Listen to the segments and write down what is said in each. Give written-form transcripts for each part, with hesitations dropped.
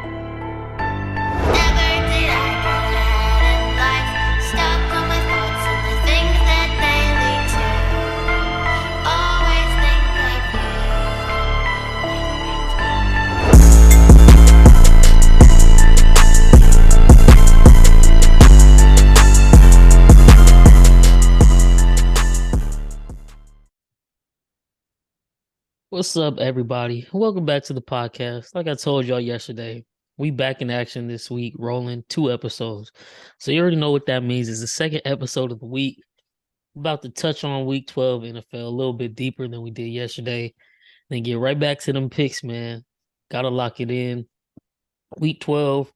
Never did I get ahead in life. Stuck on my thoughts and the things that they lead to. Always think of What's up, everybody? Welcome back to the podcast. Like I told y'all yesterday, we back in action this week, rolling 2 episodes. So you already know what that means. It's the second episode of the week. About to touch on week 12 NFL a little bit deeper than we did yesterday. Then get right back to them picks, man. Gotta lock it in. Week 12,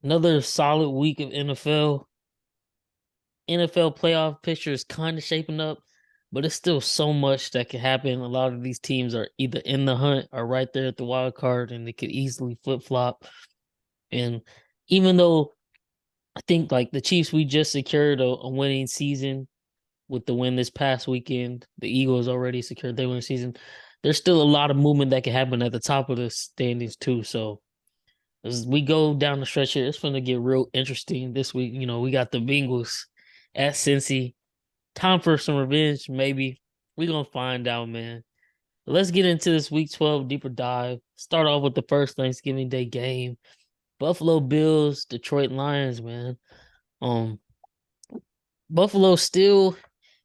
another solid week of NFL. NFL playoff picture is kind of shaping up, but it's still so much that can happen. A lot of these teams are either in the hunt or right there at the wild card, and they could easily flip flop. And even though I think like the Chiefs, we just secured a winning season with the win this past weekend. The Eagles already secured their winning season. There's still a lot of movement that can happen at the top of the standings too. So as we go down the stretch here, it's going to get real interesting this week. You know, we got the Bengals at Cincy. Time for some revenge, maybe. We're going to find out, man. But let's get into this week 12 deeper dive. Start off with the first Thanksgiving Day game. Buffalo Bills, Detroit Lions, man. Um, Buffalo still,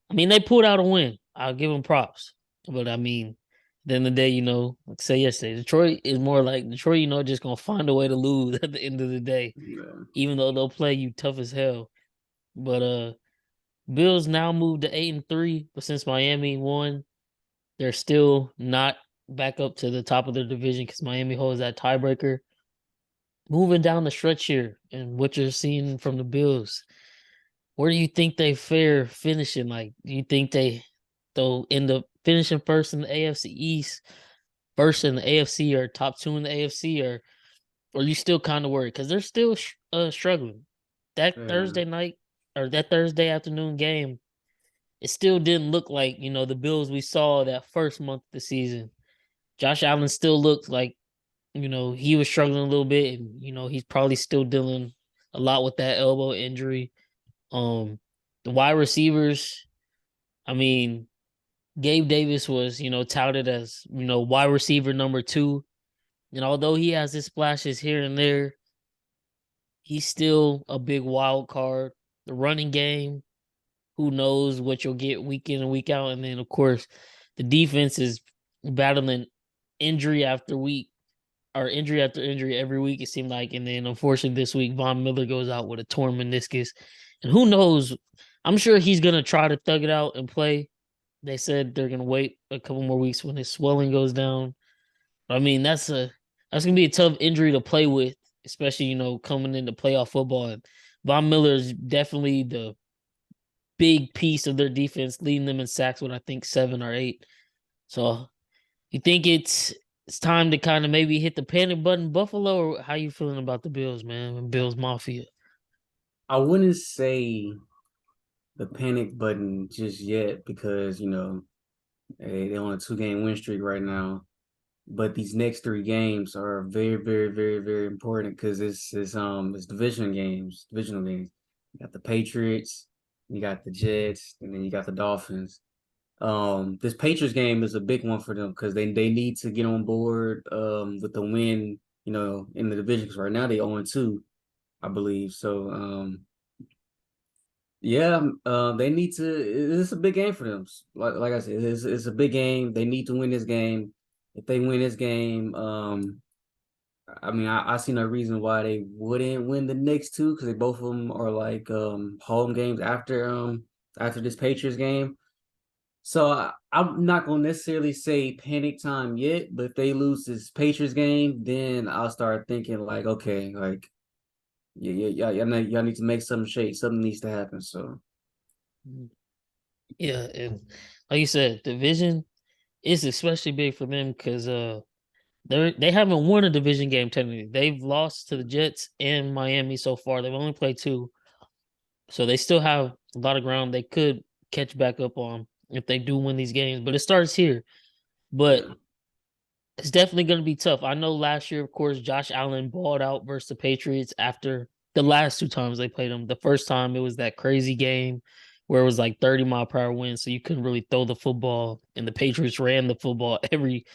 I mean, they pulled out a win. I'll give them props. But I mean, at the end of the day, you know, like I said yesterday, Detroit is more like Detroit, you know, just gonna find a way to lose at the end of the day, Yeah. even though they'll play you tough as hell. But Bills now moved to 8-3, but since Miami won, they're still not back up to the top of their division because Miami holds that tiebreaker. Moving down the stretch here, and what you're seeing from the Bills, where do you think they fare finishing? Like, do you think they'll end up finishing first in the AFC East, first in the AFC, or top two in the AFC, or are you still kind of worried because they're still struggling? That Yeah. Thursday night or that Thursday afternoon game, it still didn't look like, you know, the Bills we saw that first month of the season. Josh Allen still looked like, you know, he was struggling a little bit, and you know, he's probably still dealing a lot with that elbow injury. Um, the wide receivers, I mean, Gabe Davis was, you know, touted as, you know, wide receiver number two. And although he has his splashes here and there, he's still a big wild card. The running game, who knows what you'll get week in and week out. And then, of course, the defense is battling injury after week or injury after injury every week, it seemed like. And then, unfortunately, this week, Von Miller goes out with a torn meniscus. And who knows? I'm sure he's going to try to thug it out and play. They said they're going to wait a couple more weeks when his swelling goes down. I mean, that's going to be a tough injury to play with, especially, you know, coming into playoff football. And Von Miller is definitely the big piece of their defense, leading them in sacks with I think 7 or 8. So you think it's time to kind of maybe hit the panic button, Buffalo, or how you feeling about the Bills, man? Bills Mafia. I wouldn't say the panic button just yet because, they're on a 2 game win streak right now. But these next 3 games are very, very, very, very important because it's divisional games. You got the Patriots, you got the Jets, and then you got the Dolphins. This Patriots game is a big one for them because they need to get on board with the win, in the division because right now they 0-2, I believe. So yeah, they need to. It's a big game for them. Like I said, it's a big game. They need to win this game. If they win this game, I mean, I see no reason why they wouldn't win the next two because they both of them are like home games after this Patriots game. So I'm not gonna necessarily say panic time yet, but if they lose this Patriots game, then I'll start thinking like, okay, like yeah, y'all need to make something shake. Something needs to happen. So Mhm. Yeah, and like you said, division is especially big for them because they haven't won a division game technically. They've lost to the Jets and Miami so far. They've only played two, so they still have a lot of ground they could catch back up on if they do win these games. But it starts here. But yeah, It's definitely going to be tough. I know last year, of course, Josh Allen balled out versus the Patriots after the last two times they played them. The first time it was that crazy game where it was like 30-mile-per-hour wind, so you couldn't really throw the football, and the Patriots ran the football every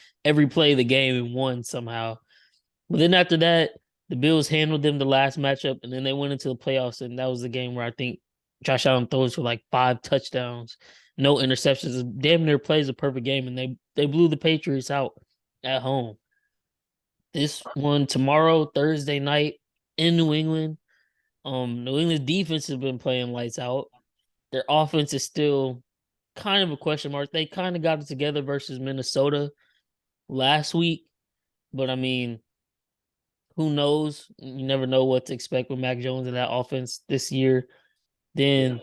play of the game and won somehow. But then after that, the Bills handled them the last matchup, and then they went into the playoffs, and that was the game where I think Josh Allen throws for like 5 touchdowns, no interceptions. Damn near plays a perfect game, and they blew the Patriots out at home. This one tomorrow, Thursday night in New England. New England's defense has been playing lights out. Their offense is still kind of a question mark. They kind of got it together versus Minnesota last week, but I mean, who knows? You never know what to expect with Mac Jones in that offense this year. Then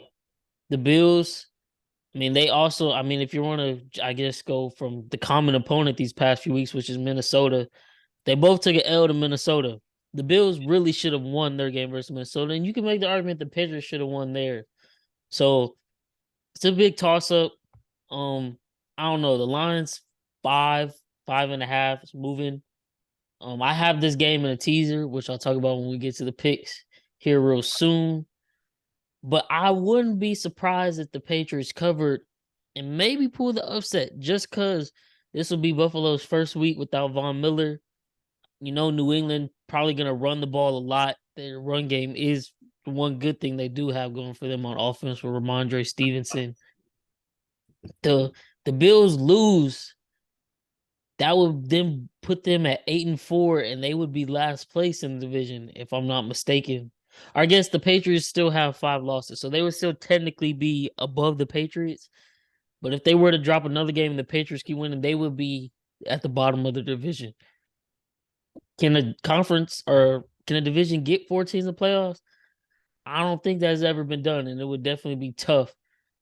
the Bills, I mean, they also, I mean, if you want to, I guess, go from the common opponent these past few weeks, which is Minnesota, they both took an L to Minnesota. The Bills really should have won their game versus Minnesota, and you can make the argument the Patriots should have won there. So it's a big toss up. I don't know. The line's 5.5. It's moving. I have this game in a teaser, which I'll talk about when we get to the picks here real soon. But I wouldn't be surprised if the Patriots covered and maybe pull the upset just because this will be Buffalo's first week without Von Miller. You know, New England probably going to run the ball a lot. Their run game is the one good thing they do have going for them on offense with Ramondre Stevenson. The Bills lose, that would then put them at 8-4, and they would be last place in the division, if I'm not mistaken. Or I guess the Patriots still have 5 losses, so they would still technically be above the Patriots. But if they were to drop another game and the Patriots keep winning, they would be at the bottom of the division. Can a conference or can a division get 4 teams in playoffs? I don't think that's ever been done, and it would definitely be tough,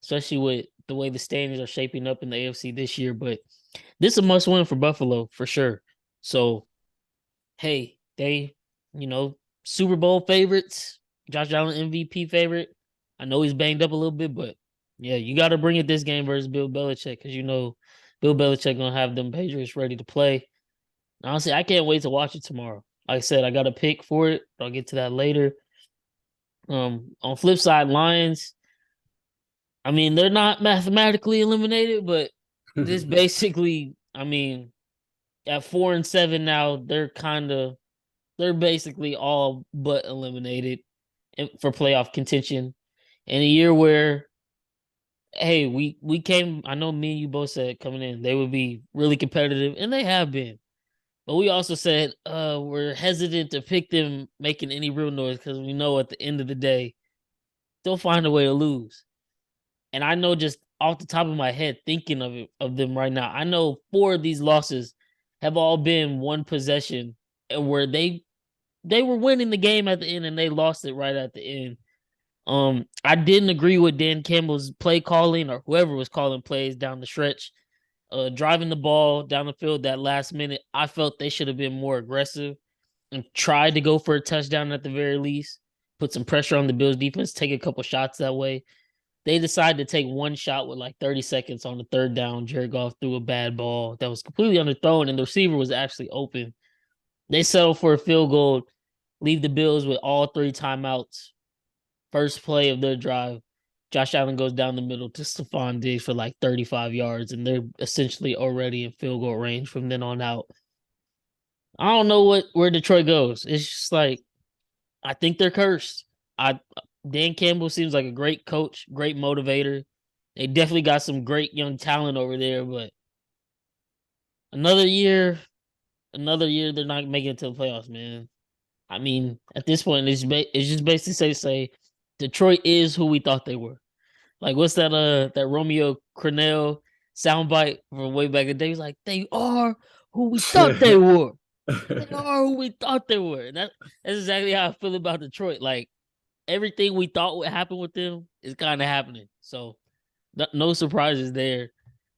especially with the way the standings are shaping up in the AFC this year. But this is a must win for Buffalo for sure. So, hey, they, Super Bowl favorites, Josh Allen MVP favorite. I know he's banged up a little bit, but yeah, you got to bring it this game versus Bill Belichick because Bill Belichick gonna have them Patriots ready to play. Honestly, I can't wait to watch it tomorrow. Like I said, I got a pick for it. I'll get to that later. On flip side, Lions. I mean, they're not mathematically eliminated, but this basically, I mean, at 4-7 now, they're basically all but eliminated for playoff contention. In a year where, hey, we came, I know me and you both said coming in, they would be really competitive, and they have been. But we also said we're hesitant to pick them making any real noise because we know at the end of the day, they'll find a way to lose. And I know just off the top of my head, thinking of them right now, I know 4 of these losses have all been one possession and where they were winning the game at the end and they lost it right at the end. I didn't agree with Dan Campbell's play calling or whoever was calling plays down the stretch. Driving the ball down the field that last minute, I felt they should have been more aggressive and tried to go for a touchdown at the very least, put some pressure on the Bills defense, take a couple shots that way. They decided to take one shot with like 30 seconds on the third down. Jared Goff threw a bad ball that was completely underthrown, and the receiver was actually open. They settled for a field goal, leave the Bills with all 3 timeouts. First play of their drive, Josh Allen goes down the middle to Stephon Diggs for like 35 yards, and they're essentially already in field goal range from then on out. I don't know where Detroit goes. It's just like, I think they're cursed. Dan Campbell seems like a great coach, great motivator. They definitely got some great young talent over there, but another year, they're not making it to the playoffs, man. I mean, at this point, it's just basically say Detroit is who we thought they were. Like, what's that Romeo Crennel soundbite from way back in the day? He's like, they are who we thought they were. They are who we thought they were. And that's exactly how I feel about Detroit. Like, everything we thought would happen with them is kind of happening. So, no surprises there.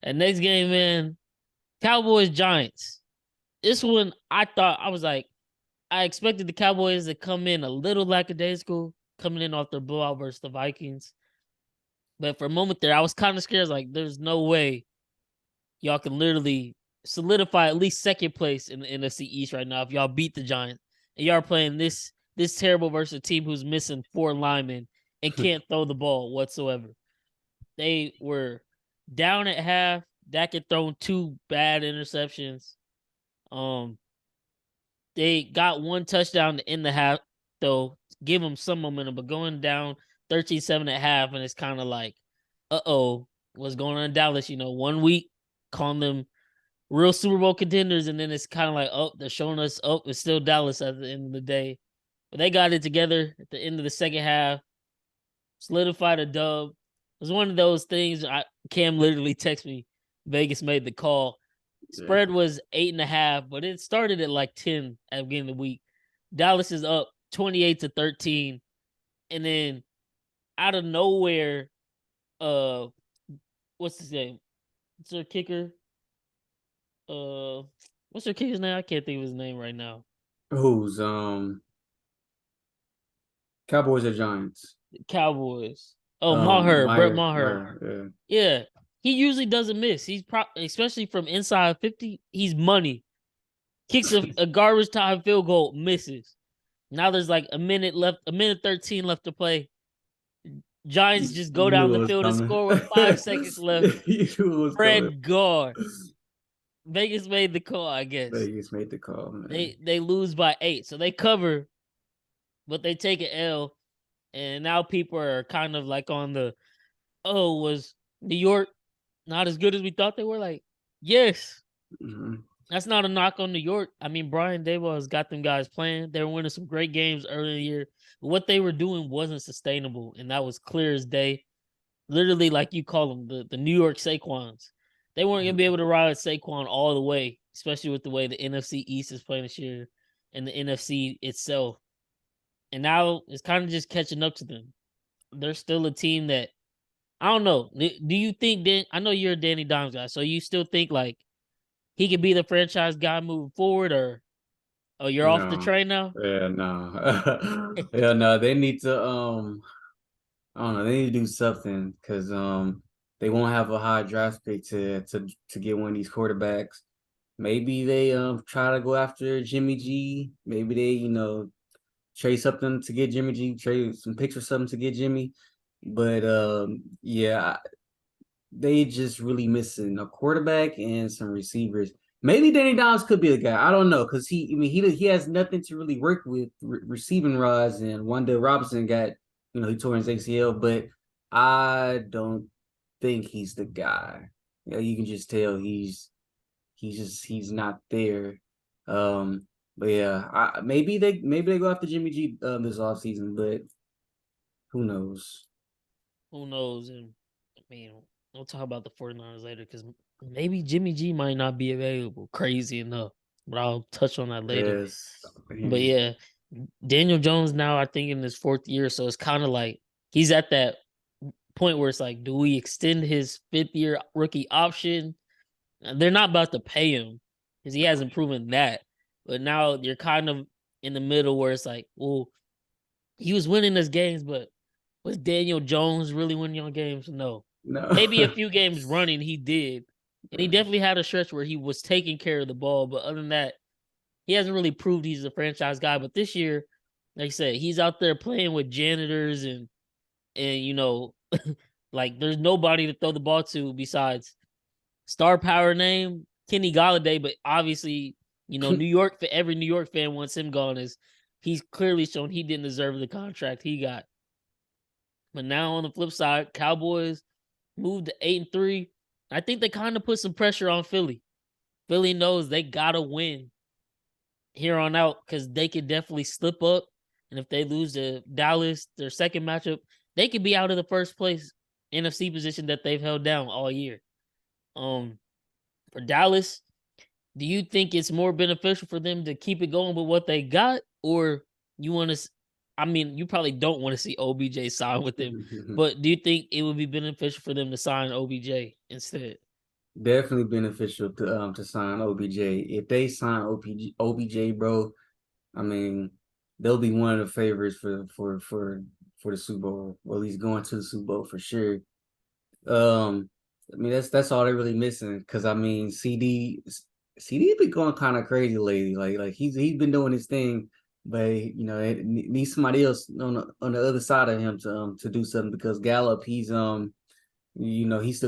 And next game, man, Cowboys-Giants. This one, I expected the Cowboys to come in a little lackadaisical, coming in off their blowout versus the Vikings. But for a moment there, I was kind of scared. Like, there's no way y'all can literally solidify at least second place in the NFC East right now if y'all beat the Giants and y'all are playing this terrible versus a team who's missing 4 linemen and can't throw the ball whatsoever. They were down at half. Dak had thrown 2 bad interceptions. They got 1 touchdown to end the half, though, give them some momentum, but going down 13-7 at half, and it's kind of like, what's going on in Dallas? 1 week calling them real Super Bowl contenders, and then it's kind of like, they're showing us, it's still Dallas at the end of the day. But they got it together at the end of the second half, solidified a dub. It was one of those things. Cam literally texted me, Vegas made the call. Spread was 8.5, but it started at like 10 at the beginning of the week. Dallas is up 28-13, and then out of nowhere, what's his name? What's their kicker? What's their kicker's name? I can't think of his name right now. Who's Cowboys or Giants? Cowboys. Oh, Maher, Brett Maher. Maher. Yeah. He usually doesn't miss. He's especially from inside 50. He's money. Kicks a garbage time field goal, misses. Now there's like a minute left, a minute 13 left to play. Giants just go down the field and score with 5 seconds left. Fred Gar. Vegas made the call, I guess. Vegas made the call, man. They lose by 8, so they cover, but they take an L, and now people are kind of like on the, was New York not as good as we thought they were? Like, yes. Mm-hmm. That's not a knock on New York. I mean, Brian Daboll has got them guys playing. They were winning some great games early in the year. But what they were doing wasn't sustainable, and that was clear as day. Literally, like you call them, the New York Saquons. They weren't going to be able to ride Saquon all the way, especially with the way the NFC East is playing this year and the NFC itself. And now it's kind of just catching up to them. They're still a team that, I don't know. Do you think, I know you're a Danny Dimes guy, so you still think like he could be the franchise guy moving forward, or you're off the train now? Yeah, no. Yeah, no. They need to I don't know, they need to do something because they won't have a high draft pick to get one of these quarterbacks. Maybe they try to go after Jimmy G. Maybe they, trade something to get Jimmy G, trade some picks or something to get Jimmy. But yeah, they just really missing a quarterback and some receivers. Maybe Danny Dimes could be the guy. I don't know, because he has nothing to really work with receiving rods, and Wan'Dale Robinson got, he tore his ACL, but I don't think he's the guy. You can just tell he's not there. But yeah, maybe they go after Jimmy G this offseason, but who knows? Who knows? And I mean, we'll talk about the 49ers later because maybe Jimmy G might not be available. Crazy enough, but I'll touch on that later. Yes. But yeah, Daniel Jones now, I think, in his 4th year, so it's kind of like he's at that point where it's like, do we extend his 5th-year rookie option? They're not about to pay him because he hasn't proven that. But now you're kind of in the middle where it's like, well, he was winning his games, but was Daniel Jones really winning your games? No. Maybe a few games running he did. And he definitely had a stretch where he was taking care of the ball. But other than that, he hasn't really proved he's a franchise guy. But this year, like I said, he's out there playing with janitors and like there's nobody to throw the ball to besides star power name Kenny Golladay. But obviously, New York, for every New York fan wants him gone, is he's clearly shown he didn't deserve the contract he got. But now on the flip side, Cowboys moved to 8-3. I think they kind of put some pressure on Philly. Philly knows they gotta win here on out because they could definitely slip up. And if they lose to Dallas, their second matchup, they could be out of the first place NFC position that they've held down all year. For Dallas, do you think it's more beneficial for them to keep it going with what they got, or you want to? I mean, you probably don't want to see OBJ sign with them, but do you think it would be beneficial for them to sign OBJ instead? Definitely beneficial to sign OBJ. If they sign OBJ, bro, I mean, they'll be one of the favorites for the Super Bowl, or at least going to the Super Bowl for sure. I mean, that's all they're really missing, because I mean, CD CD been going kind of crazy lately. Like he's been doing his thing, but it needs somebody else on the other side of him to do something because Gallup he's still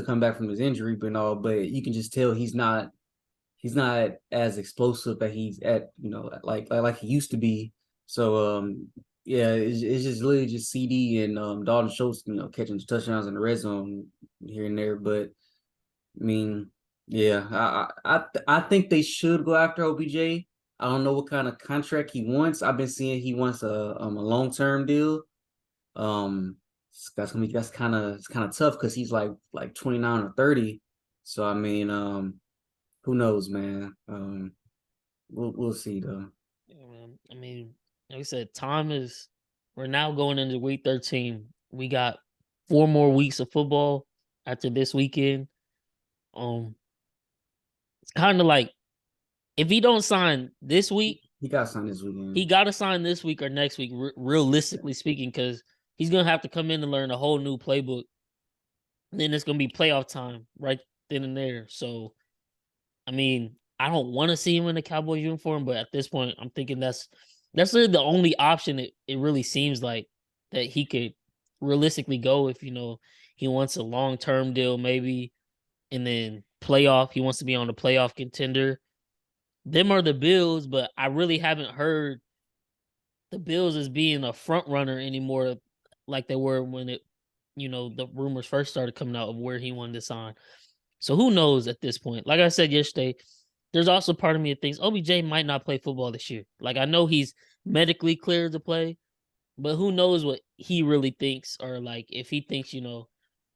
coming back from his injury, but you can just tell he's not as explosive that he's at like he used to be. So yeah, it's just literally just CD and Dalton Schultz catching touchdowns in the red zone here and there, but I mean, yeah, I think they should go after OBJ. I don't know what kind of contract he wants. I've been seeing he wants a long-term deal. Um, that's kind of tough because he's like 29 or 30. So I mean, who knows, man? We'll see though. Yeah, man. I mean, like I said, we're now going into week 13. We got 4 more weeks of football after this weekend. It's kind of like if he don't sign this week, He got signed this weekend. he got to sign this week or next week, realistically speaking, because he's going to have to come in and learn a whole new playbook. And then it's going to be playoff time right then and there. So, I mean, I don't want to see him in the Cowboys uniform, but at this point, I'm thinking that's really the only option it really seems like that he could realistically go if, he wants a long-term deal maybe, and then playoff. He wants to be on the playoff contender. Them are the Bills, but I really haven't heard the Bills as being a front runner anymore like they were when the rumors first started coming out of where he wanted to sign. So who knows at this point? Like I said yesterday, there's also part of me that thinks OBJ might not play football this year. Like I know he's medically cleared to play, but who knows what he really thinks, or like if he thinks,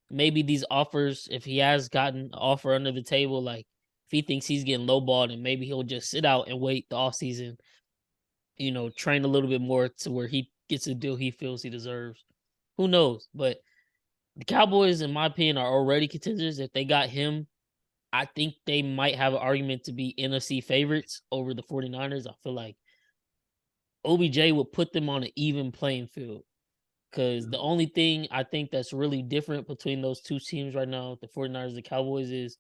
maybe these offers, if he has gotten an offer under the table, like if he thinks he's getting lowballed and maybe he'll just sit out and wait the offseason, train a little bit more to where he gets a deal he feels he deserves. Who knows? But the Cowboys, in my opinion, are already contenders. If they got him, I think they might have an argument to be NFC favorites over the 49ers. I feel like OBJ would put them on an even playing field. Because the only thing I think that's really different between those two teams right now, the 49ers and the Cowboys, is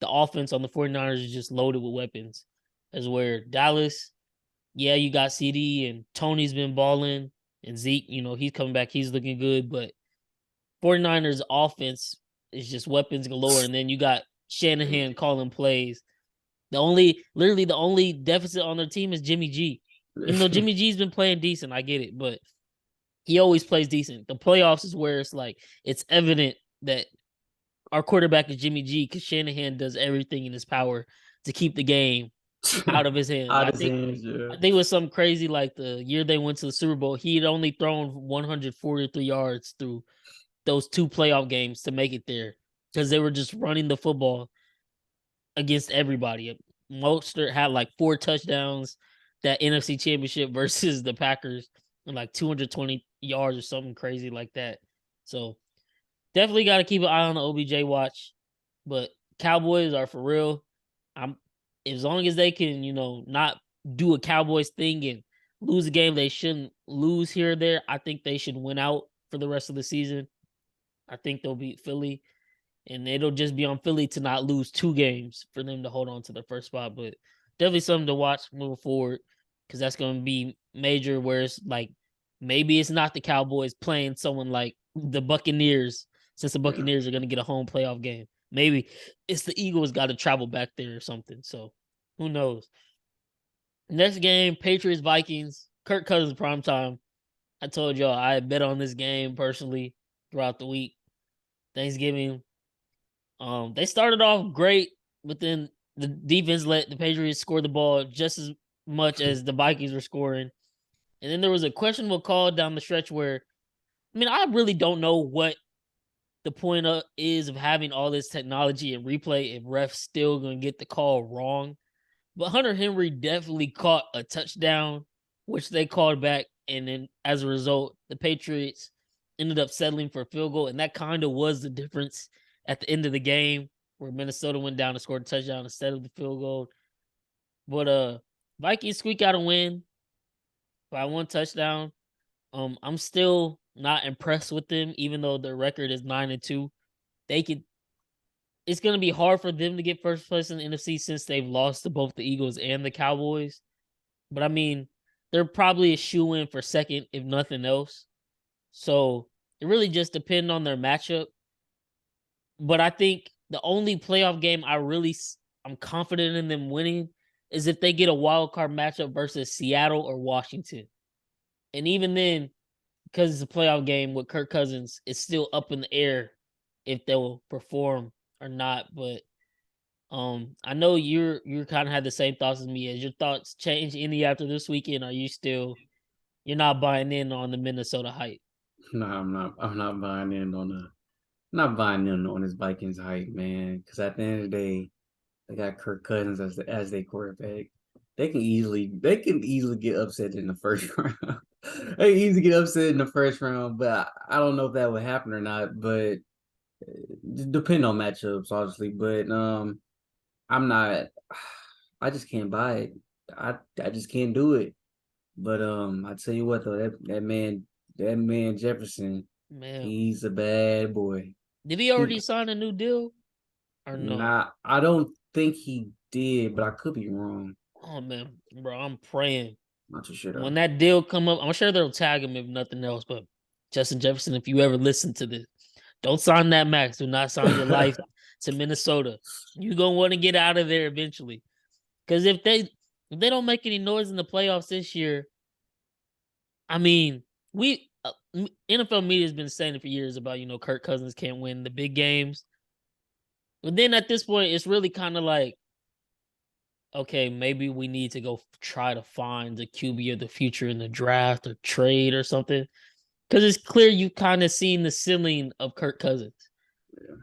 the offense on the 49ers is just loaded with weapons. As where Dallas, yeah, you got CD and Tony's been balling, and Zeke, he's coming back, he's looking good, but 49ers offense is just weapons galore, and then you got Shanahan calling plays. Literally the only deficit on their team is Jimmy G. Even though Jimmy G's been playing decent, I get it, but he always plays decent. The playoffs is where it's evident that our quarterback is Jimmy G because Shanahan does everything in his power to keep the game out of his hands. Out of his hands, yeah. I think it was something crazy like the year they went to the Super Bowl, he had only thrown 143 yards through those 2 playoff games to make it there because they were just running the football against everybody. Mostert had like 4 touchdowns that NFC Championship versus the Packers and like 220 yards or something crazy like that. So definitely got to keep an eye on the OBJ watch. But Cowboys are for real. As long as they can, not do a Cowboys thing and lose a game they shouldn't lose here or there, I think they should win out for the rest of the season. I think they'll beat Philly, and it'll just be on Philly to not lose 2 games for them to hold on to their first spot. But definitely something to watch moving forward because that's going to be major. Where it's like maybe it's not the Cowboys playing someone like the Buccaneers, since the Buccaneers are going to get a home playoff game. Maybe it's the Eagles got to travel back there or something. So who knows? Next game, Patriots Vikings. Kirk Cousins primetime. I told y'all I bet on this game personally throughout the week. Thanksgiving. They started off great, but then the defense let the Patriots score the ball just as much as the Vikings were scoring. And then there was a questionable call down the stretch where, I really don't know what the point is of having all this technology and replay if refs still going to get the call wrong. But Hunter Henry definitely caught a touchdown, which they called back. And then as a result, the Patriots ended up settling for a field goal. And that kind of was the difference at the end of the game where Minnesota went down and scored a touchdown instead of the field goal. But Vikings squeak out a win by 1 touchdown. I'm still not impressed with them, even though their record is 9-2. They could it's going to be hard for them to get first place in the NFC since they've lost to both the Eagles and the Cowboys. But I mean, they're probably a shoe-in for second, if nothing else. So it really just depends on their matchup. But I think the only playoff game I'm confident in them winning is if they get a wild card matchup versus Seattle or Washington. And even then, because it's a playoff game with Kirk Cousins, it's still up in the air if they'll perform or not. But I know you're kind of had the same thoughts as me. Has your thoughts changed any after this weekend? Are you still you're not buying in on the Minnesota hype? No, I'm not. I'm not buying in on not buying in on this Vikings hype, man. Because at the end of the day, they got Kirk Cousins as their quarterback. They can easily get upset in the first round. They can easily get upset in the first round, but I don't know if that would happen or not. But depend on matchups, obviously. But I'm not. I just can't buy it. I just can't do it. But I tell you what though, that man Jefferson, Man, he's a bad boy. did he already sign a new deal or no? I don't think he did, but I could be wrong. Oh man, bro, I'm praying Not too sure though. when that deal come up. I'm sure they'll tag him if nothing else. But Justin Jefferson, if you ever listen to this, don't sign that max. Do not sign your life to Minnesota. You gonna want to get out of there eventually. Because if they don't make any noise in the playoffs this year, I mean, NFL media has been saying it for years about Kirk Cousins can't win the big games. But then at this point, it's really kind of like, okay, maybe we need to go try to find the QB of the future in the draft or trade or something. Because it's clear you kind of seen the ceiling of Kirk Cousins. Yeah.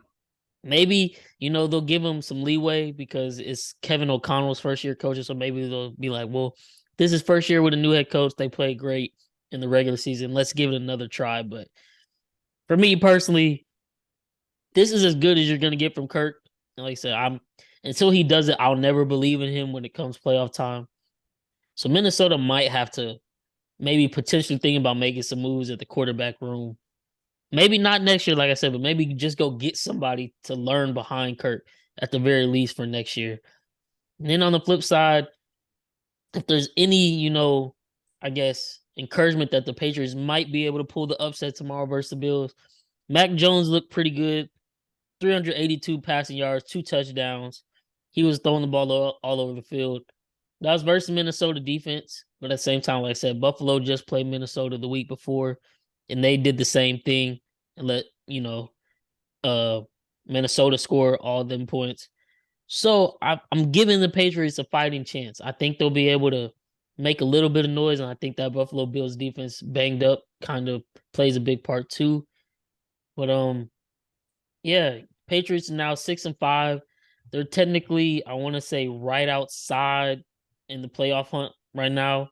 Maybe, they'll give him some leeway because it's Kevin O'Connell's first year coaching. So maybe they'll be like, well, this is first year with a new head coach. They played great in the regular season. Let's give it another try. But for me personally, this is as good as you're going to get from Kirk. And like I said, until he does it, I'll never believe in him when it comes playoff time. So Minnesota might have to maybe potentially think about making some moves at the quarterback room. Maybe not next year, like I said, but maybe just go get somebody to learn behind Kirk at the very least for next year. And then on the flip side, if there's any, I guess, encouragement that the Patriots might be able to pull the upset tomorrow versus the Bills, Mac Jones looked pretty good. 382 passing yards, 2 touchdowns. He was throwing the ball all over the field. That was versus Minnesota defense. But at the same time, like I said, Buffalo just played Minnesota the week before, and they did the same thing and let, Minnesota score all them points. So I'm giving the Patriots a fighting chance. I think they'll be able to make a little bit of noise, and I think that Buffalo Bills defense banged up kind of plays a big part too. But yeah, Patriots are now 6-5. They're technically, I want to say, right outside in the playoff hunt right now.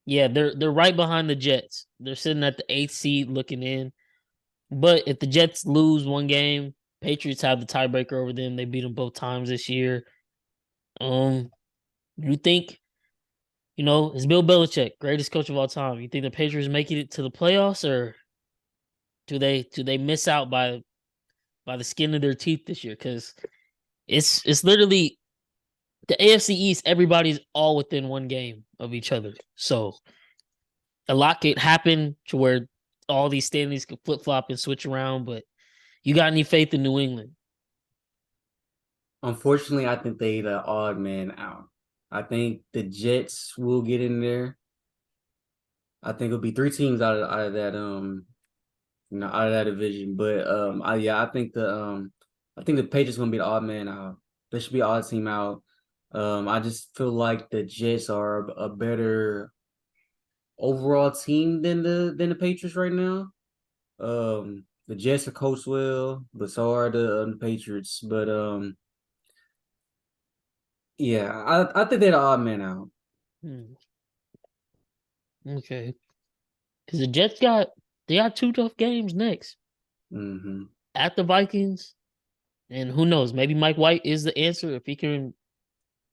Yeah, they're right behind the Jets. They're sitting at the 8th seed looking in. But if the Jets lose one game, Patriots have the tiebreaker over them. They beat them both times this year. You think, it's Bill Belichick, greatest coach of all time. You think the Patriots making it to the playoffs, or do they miss out by the skin of their teeth this year? Because it's literally the AFC East. Everybody's all within one game of each other, so a lot could happen to where all these standings could flip flop and switch around. But you got any faith in New England? Unfortunately, I think they the odd man out. I think the Jets will get in there. I think it'll be 3 teams out of that out of that division. But I think the Patriots gonna be the odd man out. They should be odd team out. I just feel like the Jets are a better overall team than the Patriots right now. The Jets are coached well, but so are the Patriots. But yeah, I think they're the odd man out. Okay, because the Jets got 2 tough games next Mm-hmm. at the Vikings, and who knows? Maybe Mike White is the answer. If he can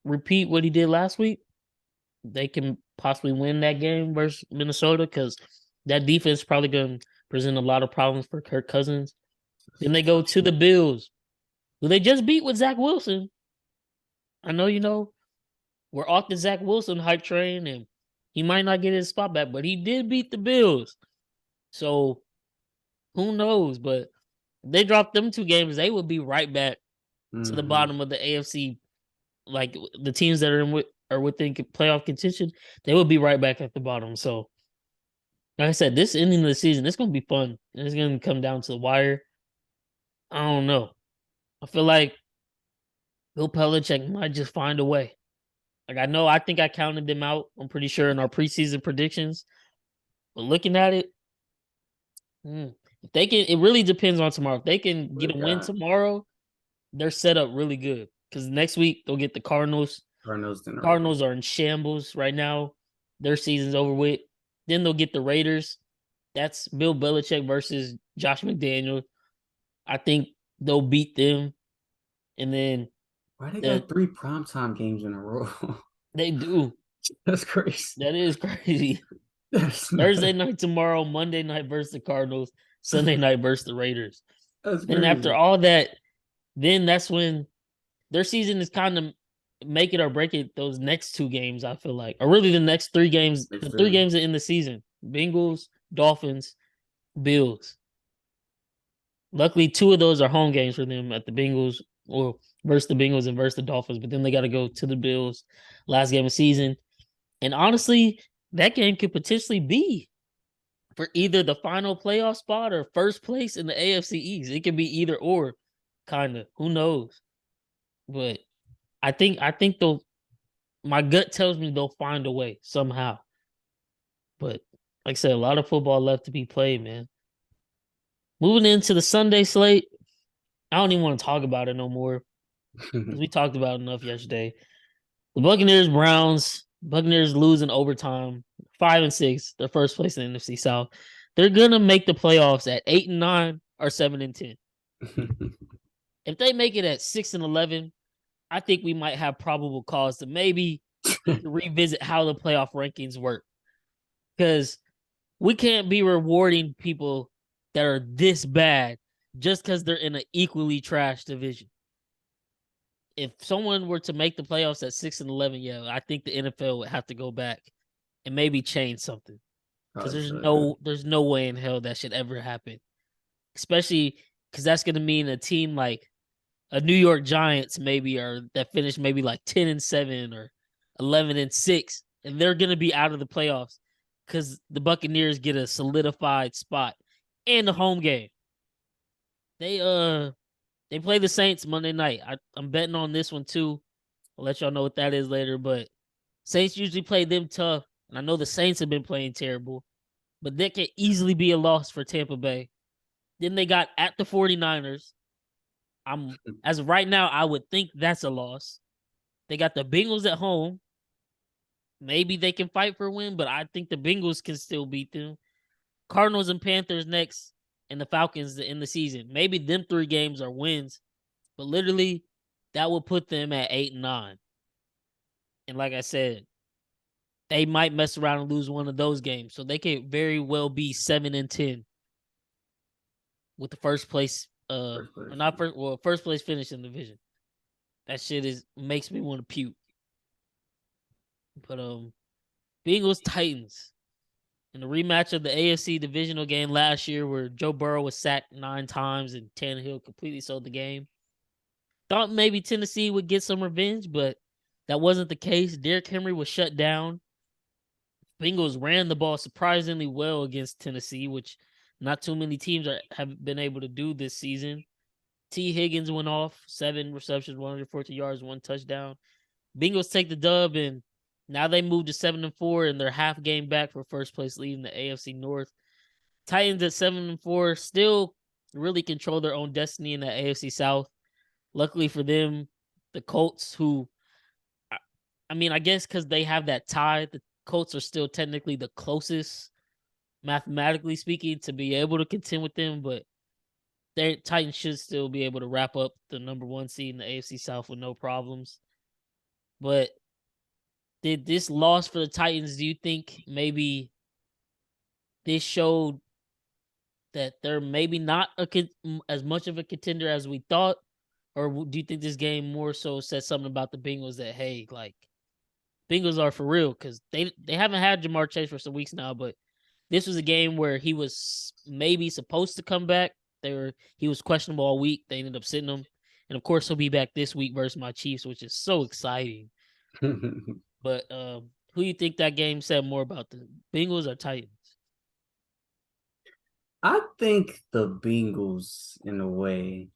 repeat what he did last week, they can possibly win that game versus Minnesota, because that defense is probably going to present a lot of problems for Kirk Cousins. Then they go to the Bills. who they just beat with Zach Wilson. I know we're off the Zach Wilson hype train, and he might not get his spot back, but he did beat the Bills. So who knows? But if they drop them 2 games, they will be right back to the Mhm. bottom of the AFC. Like the teams that are within playoff contention, they will be right back at the bottom. So, like I said, this ending of the season, it's gonna be fun. And it's gonna come down to the wire. I don't know. I feel like Bill Belichick might just find a way. Like I think I counted them out. I'm pretty sure in our preseason predictions. But looking at it, if they can, it really depends on tomorrow. If they can get a win God. tomorrow, they're set up really good. Because next week they'll get the Cardinals. Cardinals then right. Cardinals are in shambles right now. Their season's over with. Then they'll get the Raiders. That's Bill Belichick versus Josh McDaniel. I think they'll beat them. And then Why they got 3 primetime games in a row? they do. That's crazy. That is crazy. That's Thursday night tomorrow, Monday night versus the Cardinals, Sunday night versus the Raiders. That's Then crazy. after all that, then that's when their season is kind of make it or break it. Those next 2 games, I feel like, or really the next 3 games, the 3 games in the season: Bengals, Dolphins, Bills. Luckily, 2 of those are home games for them at the Bengals or versus the Bengals and versus the Dolphins. But then they got to go to the Bills last game of season. And honestly, that game could potentially be for either the final playoff spot or first place in the AFC East. It could be either or, kind of. Who knows? But I think they'll. My gut tells me they'll find a way somehow. But like I said, a lot of football left to be played, man. Moving into the Sunday slate, I don't even want to talk about it no more because we talked about it enough yesterday. The Buccaneers, Browns. Buccaneers lose in overtime, 5-6. They're first place in the NFC South. They're gonna make the playoffs at 8-9 or 7-10. If they make it at 6-11, I think we might have probable cause to maybe revisit how the playoff rankings work. Because we can't be rewarding people that are this bad just because they're in an equally trash division. If someone were to make the playoffs at 6-11, yeah, I think the NFL would have to go back and maybe change something. Because there's no way in hell that should ever happen. Especially because that's gonna mean a team like a New York Giants maybe, or that finished maybe like 10-7 or 11-6, and they're gonna be out of the playoffs because the Buccaneers get a solidified spot and a home game. They play the Saints Monday night. I'm betting on this one too. I'll let y'all know what that is later. But Saints usually play them tough, and I know the Saints have been playing terrible, but that can easily be a loss for Tampa Bay. Then they got at the 49ers. As of right now, I would think that's a loss. They got the Bengals at home. Maybe they can fight for a win, but I think the Bengals can still beat them. Cardinals and Panthers next, and the Falcons in the season. Maybe them 3 games are wins, but literally that would put them at 8-9. And like I said, they might mess around and lose one of those games, so they could very well be 7-10 with the first place. First place finish in the division. That shit makes me want to puke. But Bengals Titans in the rematch of the AFC divisional game last year, where Joe Burrow was sacked 9 times and Tannehill completely sold the game. Thought maybe Tennessee would get some revenge, but that wasn't the case. Derrick Henry was shut down. Bengals ran the ball surprisingly well against Tennessee, which not too many teams have been able to do this season. T. Higgins went off, 7 receptions, 114 yards, 1 touchdown. Bengals take the dub, and now they moved to 7-4, and they're half game back for first place lead in the AFC North. Titans at 7-4 still really control their own destiny in the AFC South. Luckily for them, the Colts, who, I guess because they have that tie, the Colts are still technically the closest, mathematically speaking, to be able to contend with them, but their Titans should still be able to wrap up the number 1 seed in the AFC South with no problems. But did this loss for the Titans, do you think maybe this showed that they're maybe not as much of a contender as we thought? Or do you think this game more so said something about the Bengals that, hey, like, Bengals are for real? Because they haven't had Jamar Chase for some weeks now, but this was a game where he was maybe supposed to come back. He was questionable all week. They ended up sitting him. And of course, he'll be back this week versus my Chiefs, which is so exciting. But who you think that game said more about, the Bengals or Titans? I think the Bengals in a way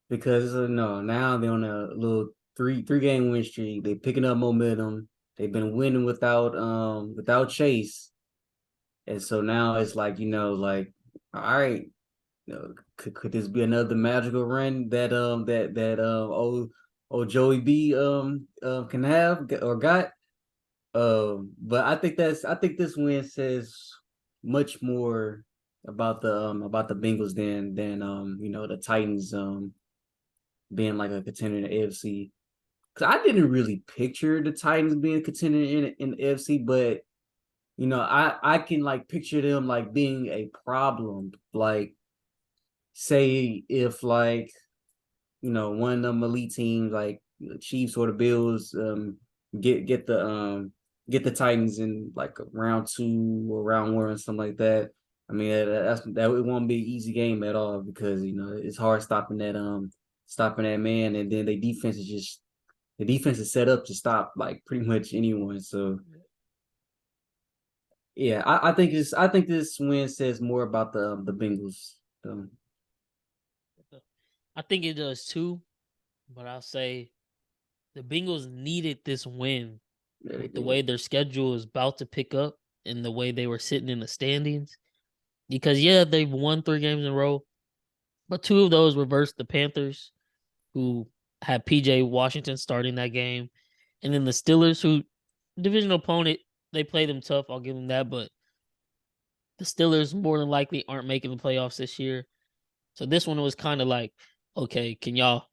because no, now they're on a little three game win streak. They picking up momentum. They've been winning without Chase, and so now it's like like all right, could this be another magical run that old Joey B can have or got? But I think this win says much more about the Bengals than the Titans being like a contender in the AFC. Because I didn't really picture the Titans being a contender in the AFC, but I can like picture them like being a problem. Like say if like one of them elite teams like the Chiefs or the Bills get the Titans in like round 2 or round 1 or something like that. I mean that it won't be an easy game at all because it's hard stopping that man, and then the defense is set up to stop like pretty much anyone. So yeah, I think this win says more about the Bengals. I think it does too, but I'll say the Bengals needed this win Yeah, they with the did. way their schedule is about to pick up and the way they were sitting in the standings. Because yeah, they've won 3 games in a row, but 2 of those reversed the Panthers, who had PJ Washington starting that game, and then the Steelers, who divisional opponent, they played them tough. I'll give them that, but the Steelers more than likely aren't making the playoffs this year. So this one was kind of like, okay, can y'all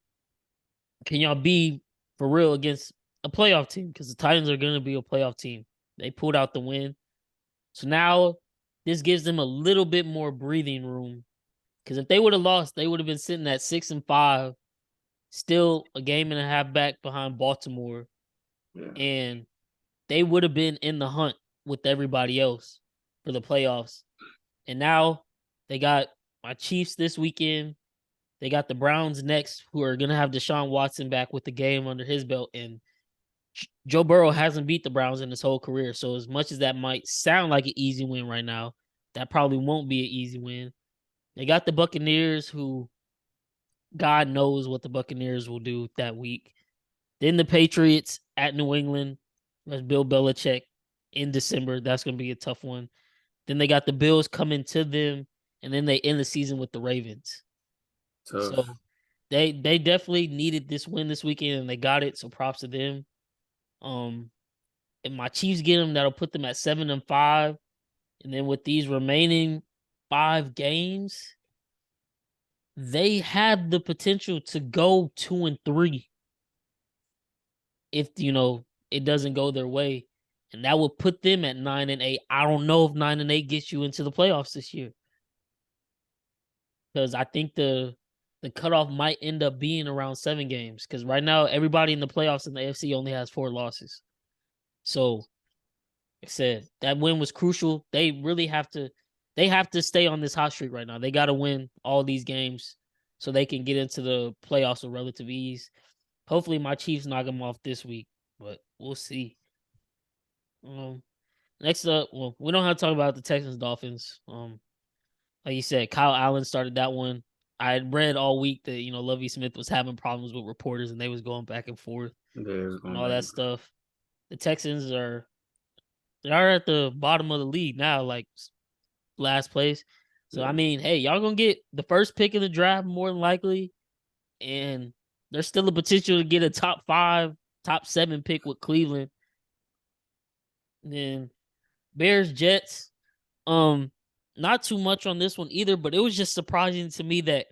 be for real against a playoff team? Because the Titans are going to be a playoff team. They pulled out the win. So now this gives them a little bit more breathing room. Because if they would have lost, they would have been sitting at 6-5, still a game and a half back behind Baltimore. Yeah. And they would have been in the hunt with everybody else for the playoffs. And now they got my Chiefs this weekend. They got the Browns next, who are going to have Deshaun Watson back with the game under his belt. And Joe Burrow hasn't beat the Browns in his whole career. So as much as that might sound like an easy win right now, that probably won't be an easy win. They got the Buccaneers, who God knows what the Buccaneers will do that week. Then the Patriots at New England. That's Bill Belichick in December. That's going to be a tough one. Then they got the Bills coming to them, and then they end the season with the Ravens. Tough. So they definitely needed this win this weekend, and they got it. So props to them. If my Chiefs get them, that'll put them at 7-5. And then with these remaining 5 games, they have the potential to go 2-3 if it doesn't go their way, and that would put them at 9-8. I don't know if 9-8 gets you into the playoffs this year, because I think the cutoff might end up being around 7 games. Because right now, everybody in the playoffs in the AFC only has 4 losses. So, like I said, that win was crucial. They really have to stay on this hot streak right now. They got to win all these games so they can get into the playoffs with relative ease. Hopefully, my Chiefs knock them off this week, but we'll see. Next up, well, we don't have to talk about the Texans Dolphins. Like you said, Kyle Allen started that one. I had read all week that Lovie Smith was having problems with reporters and they was going back and forth and all that stuff. The Texans are at the bottom of the league now, like last place. So Yeah. I mean, hey, y'all gonna get the first pick of the draft more than likely, and there's still a potential to get a top 5, top 7 pick with Cleveland. And then Bears Jets. Not too much on this one either, but it was just surprising to me that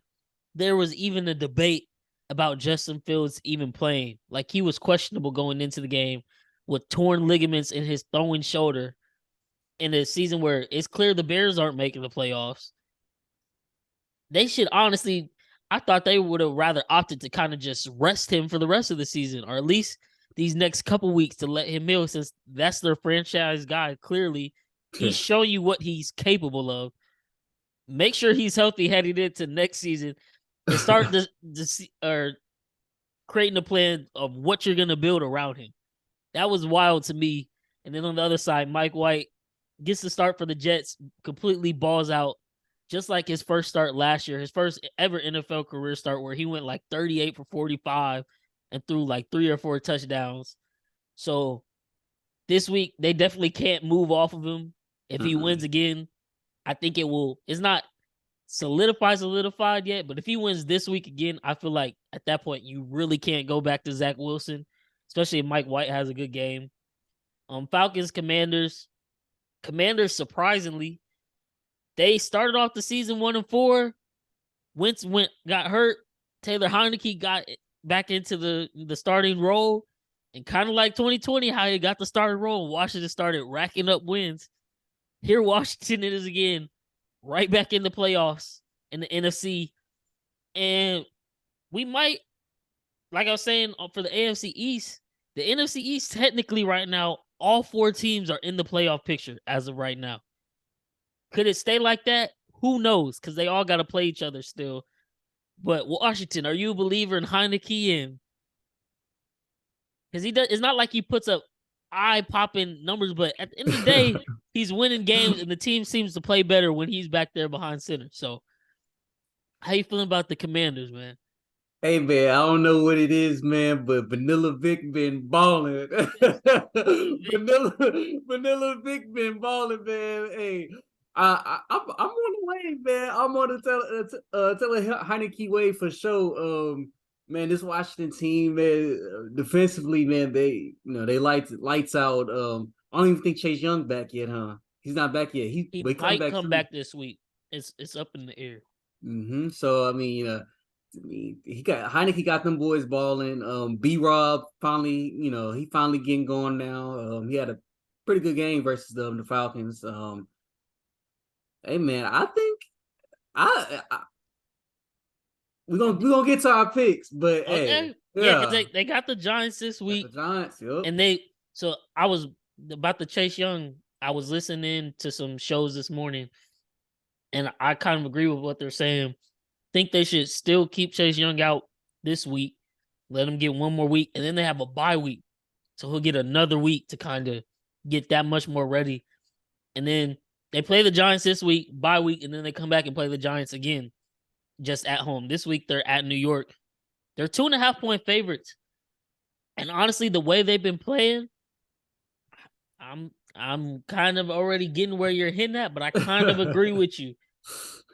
there was even a debate about Justin Fields even playing. Like, he was questionable going into the game with torn ligaments in his throwing shoulder in a season where it's clear the Bears aren't making the playoffs. They should honestly, I thought they would have rather opted to kind of just rest him for the rest of the season, or at least these next couple weeks to let him heal, since that's their franchise guy. Clearly, he's showing you what he's capable of. Make sure he's healthy heading into next season, and start or creating a plan of what you're gonna build around him. That was wild to me. And then on the other side, Mike White gets the start for the Jets, completely balls out, just like his first start last year, his first ever NFL career start, where he went like 38 for 45 and threw like 3 or 4 touchdowns. So this week, they definitely can't move off of him. If he wins again, I think it will. It's not solidified yet, but if he wins this week again, I feel like at that point, you really can't go back to Zach Wilson, especially if Mike White has a good game. Falcons, Commanders, surprisingly, they started off the season 1-4. Wentz got hurt. Taylor Heineke got back into the starting role. And kind of like 2020, how he got the starting role, Washington started racking up wins. Here Washington it is again, right back in the playoffs in the NFC. And we might, like I was saying, for the AFC East, the NFC East technically right now, all 4 teams are in the playoff picture as of right now. Could it stay like that? Who knows? Because they all got to play each other still. But Washington, are you a believer in Heineke? And because it's not like he puts up eye-popping numbers, but at the end of the day, he's winning games, and the team seems to play better when he's back there behind center. So, how you feeling about the Commanders, man? Hey man, I don't know what it is, man, but Vanilla Vic been balling. Vanilla Vic been balling, man. Hey, I'm on the way, man. I'm on the tell Heineke way for sure. Man, this Washington team, man, defensively, man, they lights out. I don't even think Chase Young back yet, huh? He's not back yet. He But might come back this week. It's up in the air. So I mean, Heineke got them boys balling. B-Rob finally, he finally getting going now. He had a pretty good game versus the Falcons. Hey man, I think we're gonna get to our picks, but Okay. hey, Yeah, because they got the Giants this week. The Giants, yep. And so I was about the Chase Young. I was listening to some shows this morning, and I kind of agree with what they're saying. Think they should still keep Chase Young out this week, let him get one more week, and then they have a bye week. So he'll get another week to kind of get that much more ready. And then they play the Giants this week, bye week, and then they come back and play the Giants again, just at home. This week they're at New York. They're 2.5-point favorites. And honestly, the way they've been playing, I'm kind of already getting where you're hitting at, but I kind of agree with you.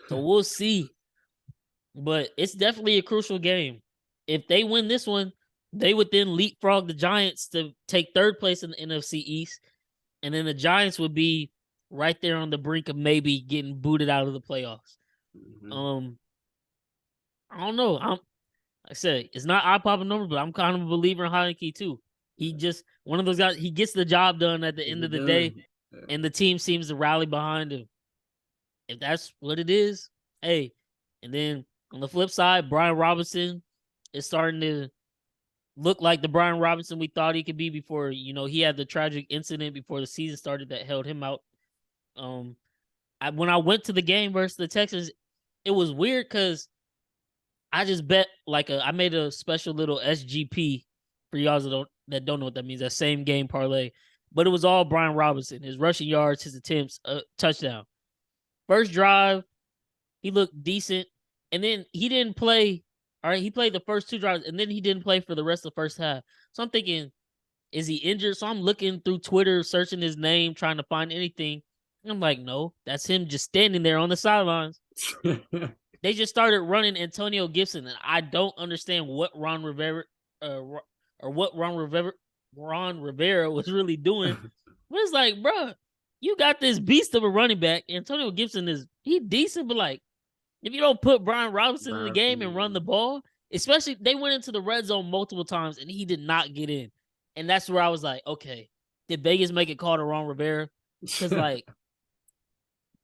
So we'll see. But it's definitely a crucial game. If they win this one, they would then leapfrog the Giants to take third place in the NFC East. And then the Giants would be right there on the brink of maybe getting booted out of the playoffs. I don't know. Like I said, it's not eye-popping numbers, but I'm kind of a believer in Heineke too. He just one of those guys. He gets the job done at the end of the day, and the team seems to rally behind him. If that's what it is, hey. And then on the flip side, Brian Robinson is starting to look like the Brian Robinson we thought he could be before. He had the tragic incident before the season started that held him out. When I went to the game versus the Texans, it was weird because I just bet I made a special little SGP for y'all that don't know what that means. That same game parlay, but it was all Brian Robinson, his rushing yards, his attempts, touchdown. First drive, he looked decent, and then he didn't play. All right, he played the first 2 drives, and then he didn't play for the rest of the first half. So I'm thinking, is he injured? So I'm looking through Twitter, searching his name, trying to find anything. And I'm like, no, that's him just standing there on the sidelines. They just started running Antonio Gibson, and I don't understand what Ron Rivera was really doing. But it's like, bro, you got this beast of a running back. Antonio Gibson he decent, but if you don't put Brian Robinson in the game and run the ball, especially they went into the red zone multiple times and he did not get in. And that's where I was like, okay, did Vegas make a call to Ron Rivera? Because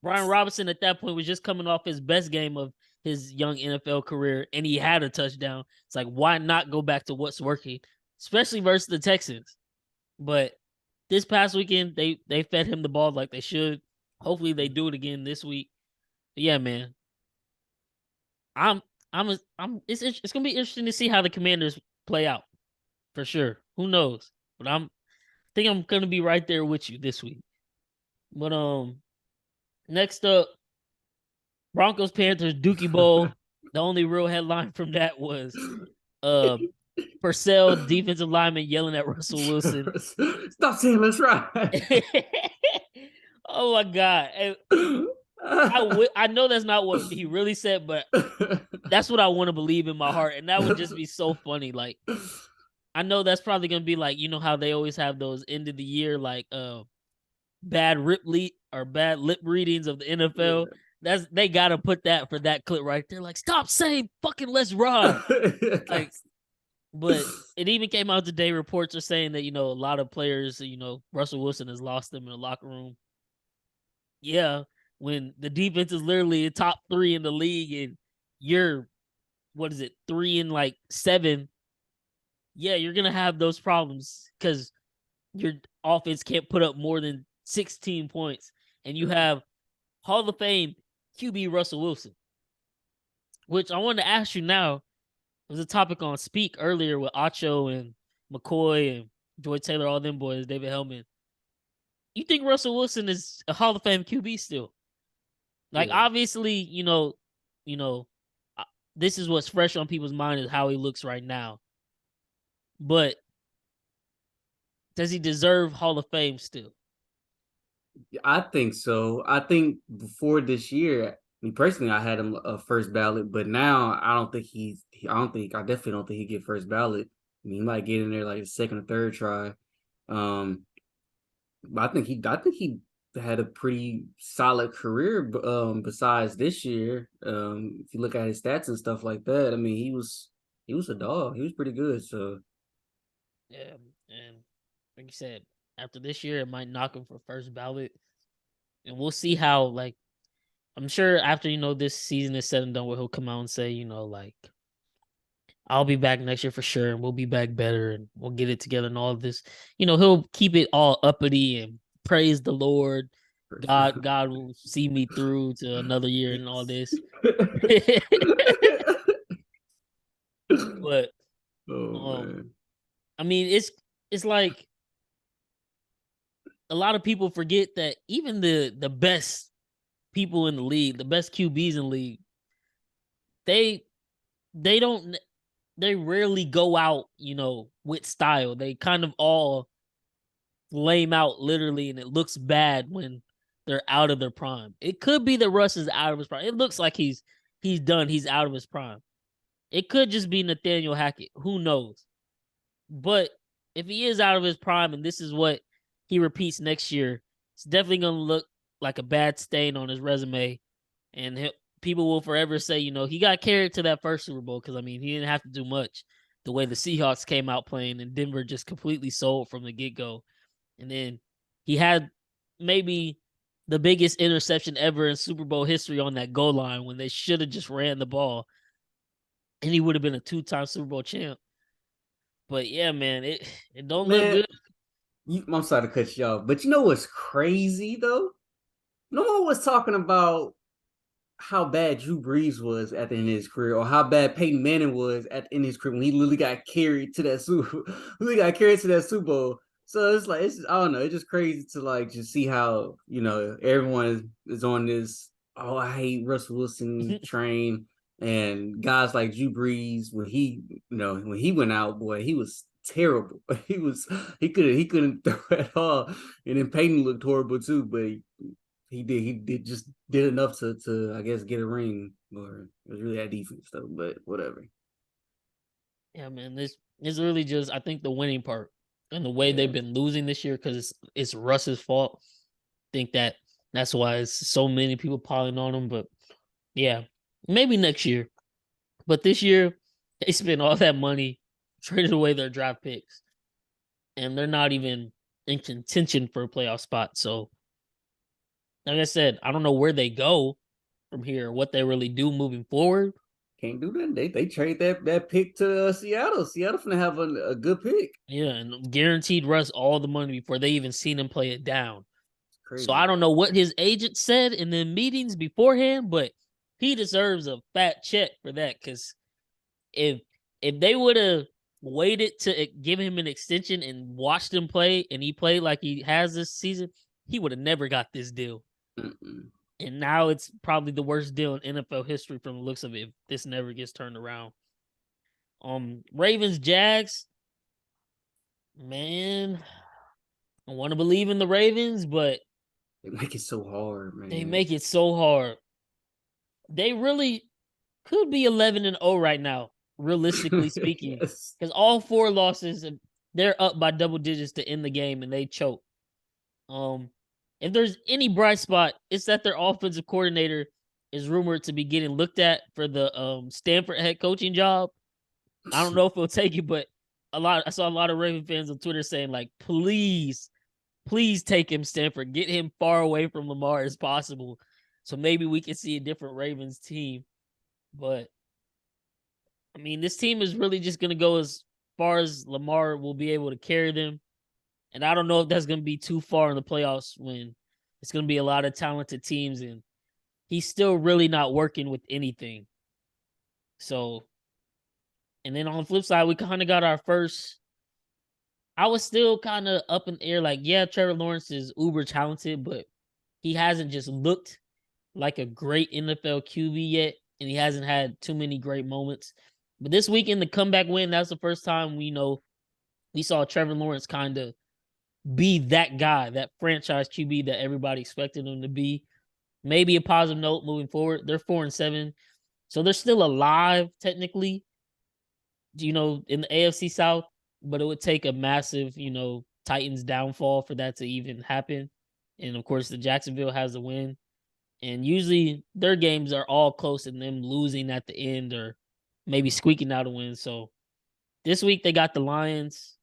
Brian Robinson at that point was just coming off his best game of his young NFL career and he had a touchdown. It's like, why not go back to what's working, especially versus the Texans? But this past weekend, they fed him the ball like they should. Hopefully, they do it again this week. But yeah, man, It's gonna be interesting to see how the Commanders play out for sure. Who knows? But think I'm gonna be right there with you this week. But next up, Broncos Panthers Dookie Bowl. The only real headline from that was Purcell defensive lineman yelling at Russell Wilson. Stop saying that's right. Oh my God. I know that's not what he really said, but that's what I want to believe in my heart. And that would just be so funny. Like, I know that's probably going to be like, you know how they always have those end of the year, like bad lip readings of the NFL. They got to put that for that clip right there. Like, stop saying fucking let's ride. Like, but it even came out today. Reports are saying that, you know, a lot of players, you know, Russell Wilson has lost them in the locker room. Yeah. When the defense is literally the top 3 in the league and you're, 3 and like 7. Yeah, you're going to have those problems because your offense can't put up more than 16 points. And you have Hall of Fame QB Russell Wilson, which I wanted to ask you now. It was a topic on Speak earlier with Acho and McCoy and Joy Taylor, all them boys, David Hellman. You think Russell Wilson is a Hall of Fame QB still? Like, obviously, you know, this is what's fresh on people's mind is how he looks right now. But does he deserve Hall of Fame still? I think so. I think before this year, me personally, I had him a first ballot, but now I definitely don't think he get first ballot. I mean, he might get in there like a second or third try. But I think he had a pretty solid career besides this year. If you look at his stats and stuff like that, I mean, he was a dog. He was pretty good. So yeah, and like you said, after this year, it might knock him for first ballot, and we'll see how. Like, I'm sure after this season is said and done, he'll come out and say, like, I'll be back next year for sure, and we'll be back better, and we'll get it together, and all of this. He'll keep it all uppity and praise the Lord. God will see me through to another year and all this. But I mean, it's like a lot of people forget that even the best people in the league, the best QBs in the league, they rarely go out, with style. They kind of all lame out literally, and it looks bad when they're out of their prime. It could be that Russ is out of his prime. It looks like he's done. He's out of his prime. It could just be Nathaniel Hackett. Who knows? But if he is out of his prime and this is what he repeats next year, it's definitely going to look like a bad stain on his resume. And people will forever say, he got carried to that first Super Bowl because, I mean, he didn't have to do much. The way the Seahawks came out playing and Denver just completely sold from the get-go. And then he had maybe the biggest interception ever in Super Bowl history on that goal line when they should have just ran the ball. And he would have been a 2-time Super Bowl champ. But yeah, man, it don't look good. I'm sorry to cut you off, but you know what's crazy though? No one was talking about how bad Drew Brees was at the end of his career, or how bad Peyton Manning was at the end of his career when he literally got carried to that Super Bowl. So it's like I don't know, it's just crazy to like just see how everyone is on this I hate Russell Wilson train. And guys like Drew Brees, when he went out, boy, he was terrible. He couldn't throw at all. And then Peyton looked horrible too, but he did enough to I guess get a ring. Or it was really that defense though, but whatever. Yeah, man, this is really just I think the winning part and the way they've been losing this year because it's Russ's fault. I think that's why it's so many people piling on him. But yeah. Maybe next year. But this year, they spent all that money, traded away their draft picks, and they're not even in contention for a playoff spot. So, like I said, I don't know where they go. from here, what they really do moving forward. Can't do that. They trade that pick to Seattle. Seattle finna have a good pick. Yeah, and guaranteed Russ all the money before they even seen him play it down. Crazy. So I don't know what his agent said in the meetings beforehand, but he deserves a fat check for that. Because if they would have waited to give him an extension and watched him play, and he played like he has this season, he would have never got this deal. Mm-mm. And now it's probably the worst deal in NFL history from the looks of it if this never gets turned around. Ravens, Jags, man, I want to believe in the Ravens, but They make it so hard, man. they make it so hard. They really could be 11-0 right now, realistically speaking, Yes. because all 4 losses, they're up by double digits to end the game, and they choke. If there's any bright spot, it's that their offensive coordinator is rumored to be getting looked at for the Stanford head coaching job. I don't know if he'll take it, but I saw a lot of Raven fans on Twitter saying, like, please take him, Stanford. Get him far away from Lamar as possible. So maybe we can see a different Ravens team. But I mean, this team is really just gonna go as far as Lamar will be able to carry them. And I don't know if that's gonna be too far in the playoffs when it's gonna be a lot of talented teams and he's still really not working with anything. So, and then on the flip side, we kind of got our first. I was still kind of up in the air, like, yeah, Trevor Lawrence is uber talented, but he hasn't just looked like a great NFL QB yet, and he hasn't had too many great moments. But this weekend, the comeback win, that's the first time we saw Trevor Lawrence kind of be that guy, that franchise QB that everybody expected him to be. Maybe a positive note moving forward. They're 4-7, so they're still alive technically, in the AFC South, but it would take a massive, Titans downfall for that to even happen. And of course, the Jacksonville has the win. And usually their games are all close and them losing at the end or maybe squeaking out a win. So this week they got the Lions.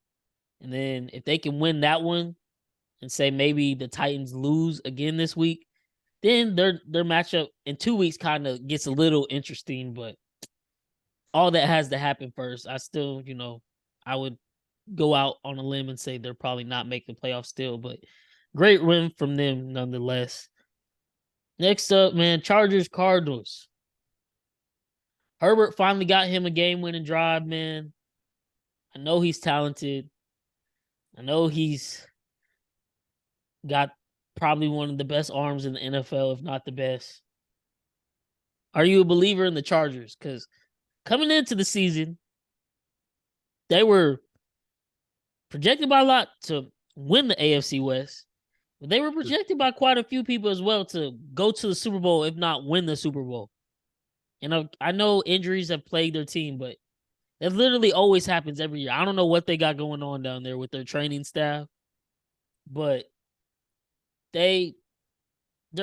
And then if they can win that one and say maybe the Titans lose again this week, then their matchup in 2 weeks kind of gets a little interesting. But all that has to happen first. I still, I would go out on a limb and say they're probably not making the playoffs still, but great win from them nonetheless. Next up, man, Chargers, Cardinals. Herbert finally got him a game-winning drive, man. I know he's talented. I know he's got probably one of the best arms in the NFL, if not the best. Are you a believer in the Chargers? Because coming into the season, they were projected by a lot to win the AFC West. But they were projected by quite a few people as well to go to the Super Bowl, if not win the Super Bowl. And I know injuries have plagued their team, but that literally always happens every year. I don't know what they got going on down there with their training staff, but they're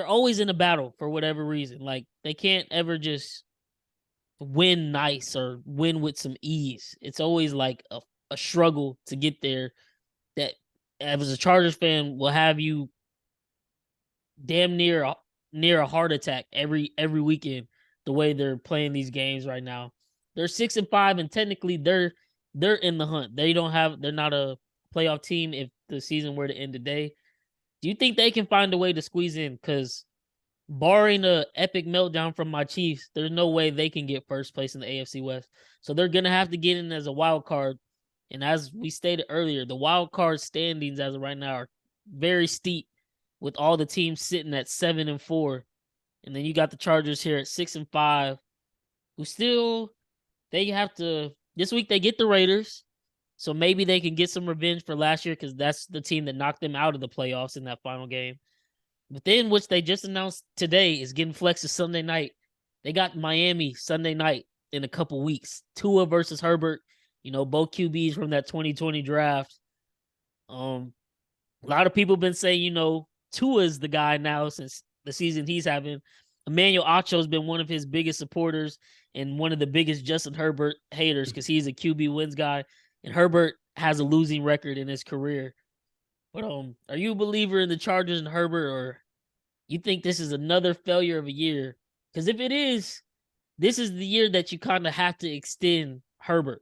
always in a battle for whatever reason. Like, they can't ever just win nice or win with some ease. It's always like a struggle to get there that, as a Chargers fan, will have you damn near a heart attack every weekend. The way they're playing these games right now, they're 6-5, and technically they're in the hunt. They're not a playoff team if the season were to end today. Do you think they can find a way to squeeze in? Because barring a epic meltdown from my Chiefs, there's no way they can get first place in the AFC West. So they're gonna have to get in as a wild card. And as we stated earlier, the wild card standings as of right now are very steep, with all the teams sitting at 7-4. And then you got the Chargers here at 6-5, who still, they have to, this week they get the Raiders. So maybe they can get some revenge for last year, because that's the team that knocked them out of the playoffs in that final game. But then, which they just announced today, is getting flexed to Sunday night. They got Miami Sunday night in a couple weeks. Tua versus Herbert. Both QBs from that 2020 draft. A lot of people have been saying, Tua's the guy now since the season he's having. Emmanuel Acho has been one of his biggest supporters and one of the biggest Justin Herbert haters, because he's a QB wins guy, and Herbert has a losing record in his career. But are you a believer in the Chargers and Herbert, or you think this is another failure of a year Because if it is, this is the year that you kind of have to extend Herbert,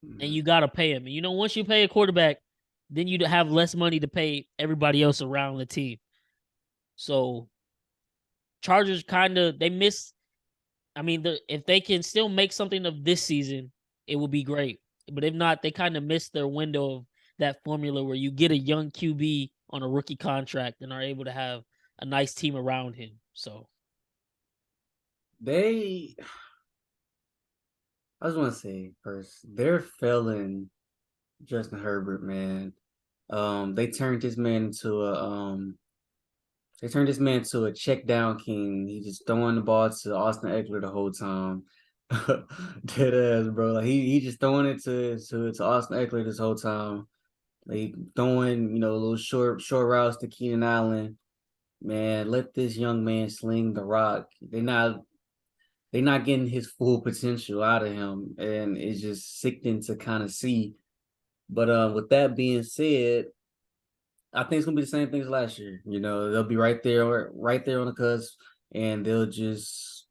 and you got to pay him. And once you pay a quarterback, then you have less money to pay everybody else around the team. So Chargers they miss. I mean, if they can still make something of this season, it will be great. But if not, they kind of missed their window of that formula where you get a young QB on a rookie contract and are able to have a nice team around him. So I just want to say first, they're failing Justin Herbert, man. They turned this man into a check down king. He just throwing the ball to Austin Eckler the whole time. Dead ass, bro. Like he just throwing it to Austin Eckler this whole time. Like throwing, little short routes to Keenan Allen. Man, let this young man sling the rock. They're not getting his full potential out of him, and it's just sickening to kind of see. But with that being said, I think it's gonna be the same thing as last year. They'll be right there on the cusp, and they'll just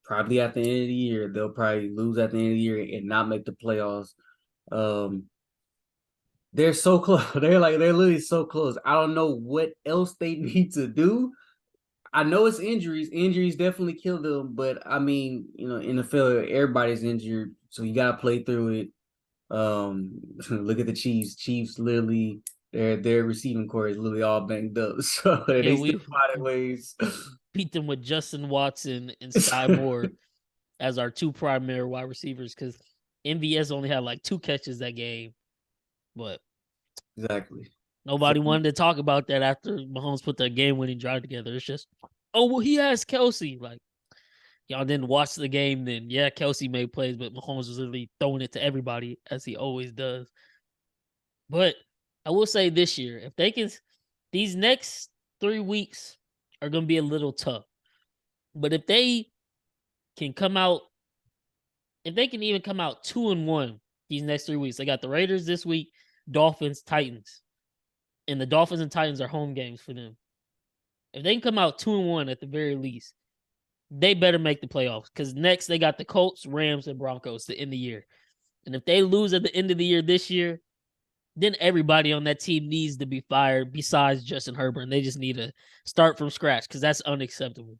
probably at the end of the year, they'll probably lose at the end of the year and not make the playoffs. They're so close. They're literally so close. I don't know what else they need to do. I know it's injuries. Injuries definitely kill them, but I mean, in the field, everybody's injured, so you gotta play through it. Look at the Chiefs. Chiefs literally their receiving core is literally all banged up, so they still find ways. Beat them with Justin Watson and Sky Moore as our two primary wide receivers because MVS only had like 2 catches that game, but exactly. Nobody wanted to talk about that after Mahomes put that game-winning drive together. It's just, oh, well, he has Kelsey. Like, y'all didn't watch the game then. Yeah, Kelsey made plays, but Mahomes was literally throwing it to everybody, as he always does. But I will say this year, if they can, these next 3 weeks are going to be a little tough. But if they can come out, if they can even come out 2-1 these next 3 weeks, they got the Raiders this week, Dolphins, Titans. And the Dolphins and Titans are home games for them. If they can come out 2-1 at the very least, they better make the playoffs. Because next they got the Colts, Rams, and Broncos to end the year. And if they lose at the end of the year this year, then everybody on that team needs to be fired besides Justin Herbert. And they just need to start from scratch because that's unacceptable.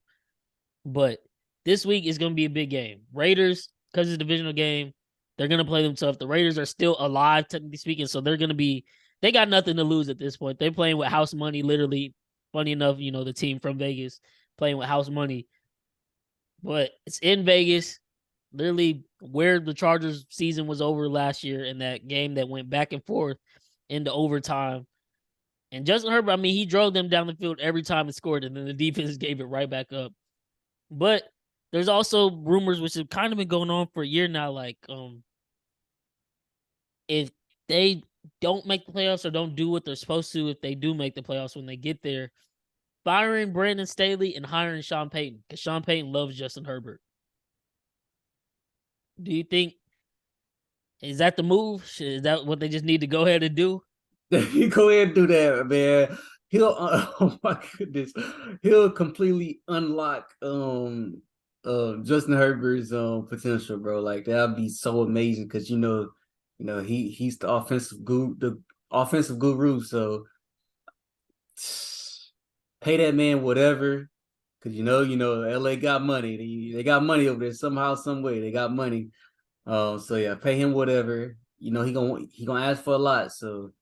But this week is going to be a big game. Raiders, because it's a divisional game, they're going to play them tough. The Raiders are still alive, technically speaking, so they're going to be they got nothing to lose at this point. They're playing with house money, literally. Funny enough, the team from Vegas playing with house money. But it's in Vegas, literally where the Chargers season was over last year in that game that went back and forth into overtime. And Justin Herbert, I mean, he drove them down the field every time it scored, and then the defense gave it right back up. But there's also rumors, which have kind of been going on for a year now, like if they don't make the playoffs or don't do what they're supposed to, if they do make the playoffs when they get there, firing Brandon Staley and hiring Sean Payton, because Sean Payton loves Justin Herbert. Do you think, is that the move? Is that what they just need to go ahead and do? You go ahead and do that, man. He'll oh my goodness, he'll completely unlock Justin Herbert's potential, bro. Like that'd be so amazing because he's the offensive guru. So pay that man whatever, because LA got money. They got money over there somehow, some way. They got money. So yeah, pay him whatever. He gonna ask for a lot. So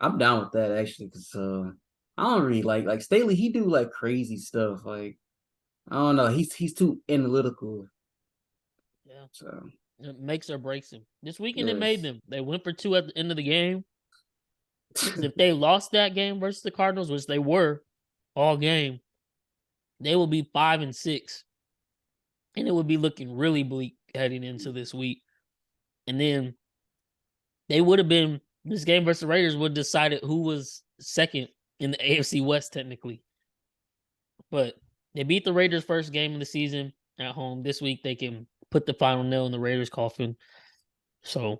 I'm down with that actually, because I don't really like Staley. He do like crazy stuff. Like I don't know. He's too analytical. Yeah. So it makes or breaks him. This weekend yes. It made them. They went for 2 at the end of the game. If they lost that game versus the Cardinals, which they were all game, they will be 5-6. And it would be looking really bleak heading into this week. And then they would have been, this game versus the Raiders would have decided who was second in the AFC West technically. But they beat the Raiders first game of the season at home. This week they can put the final nail in the Raiders' coffin. So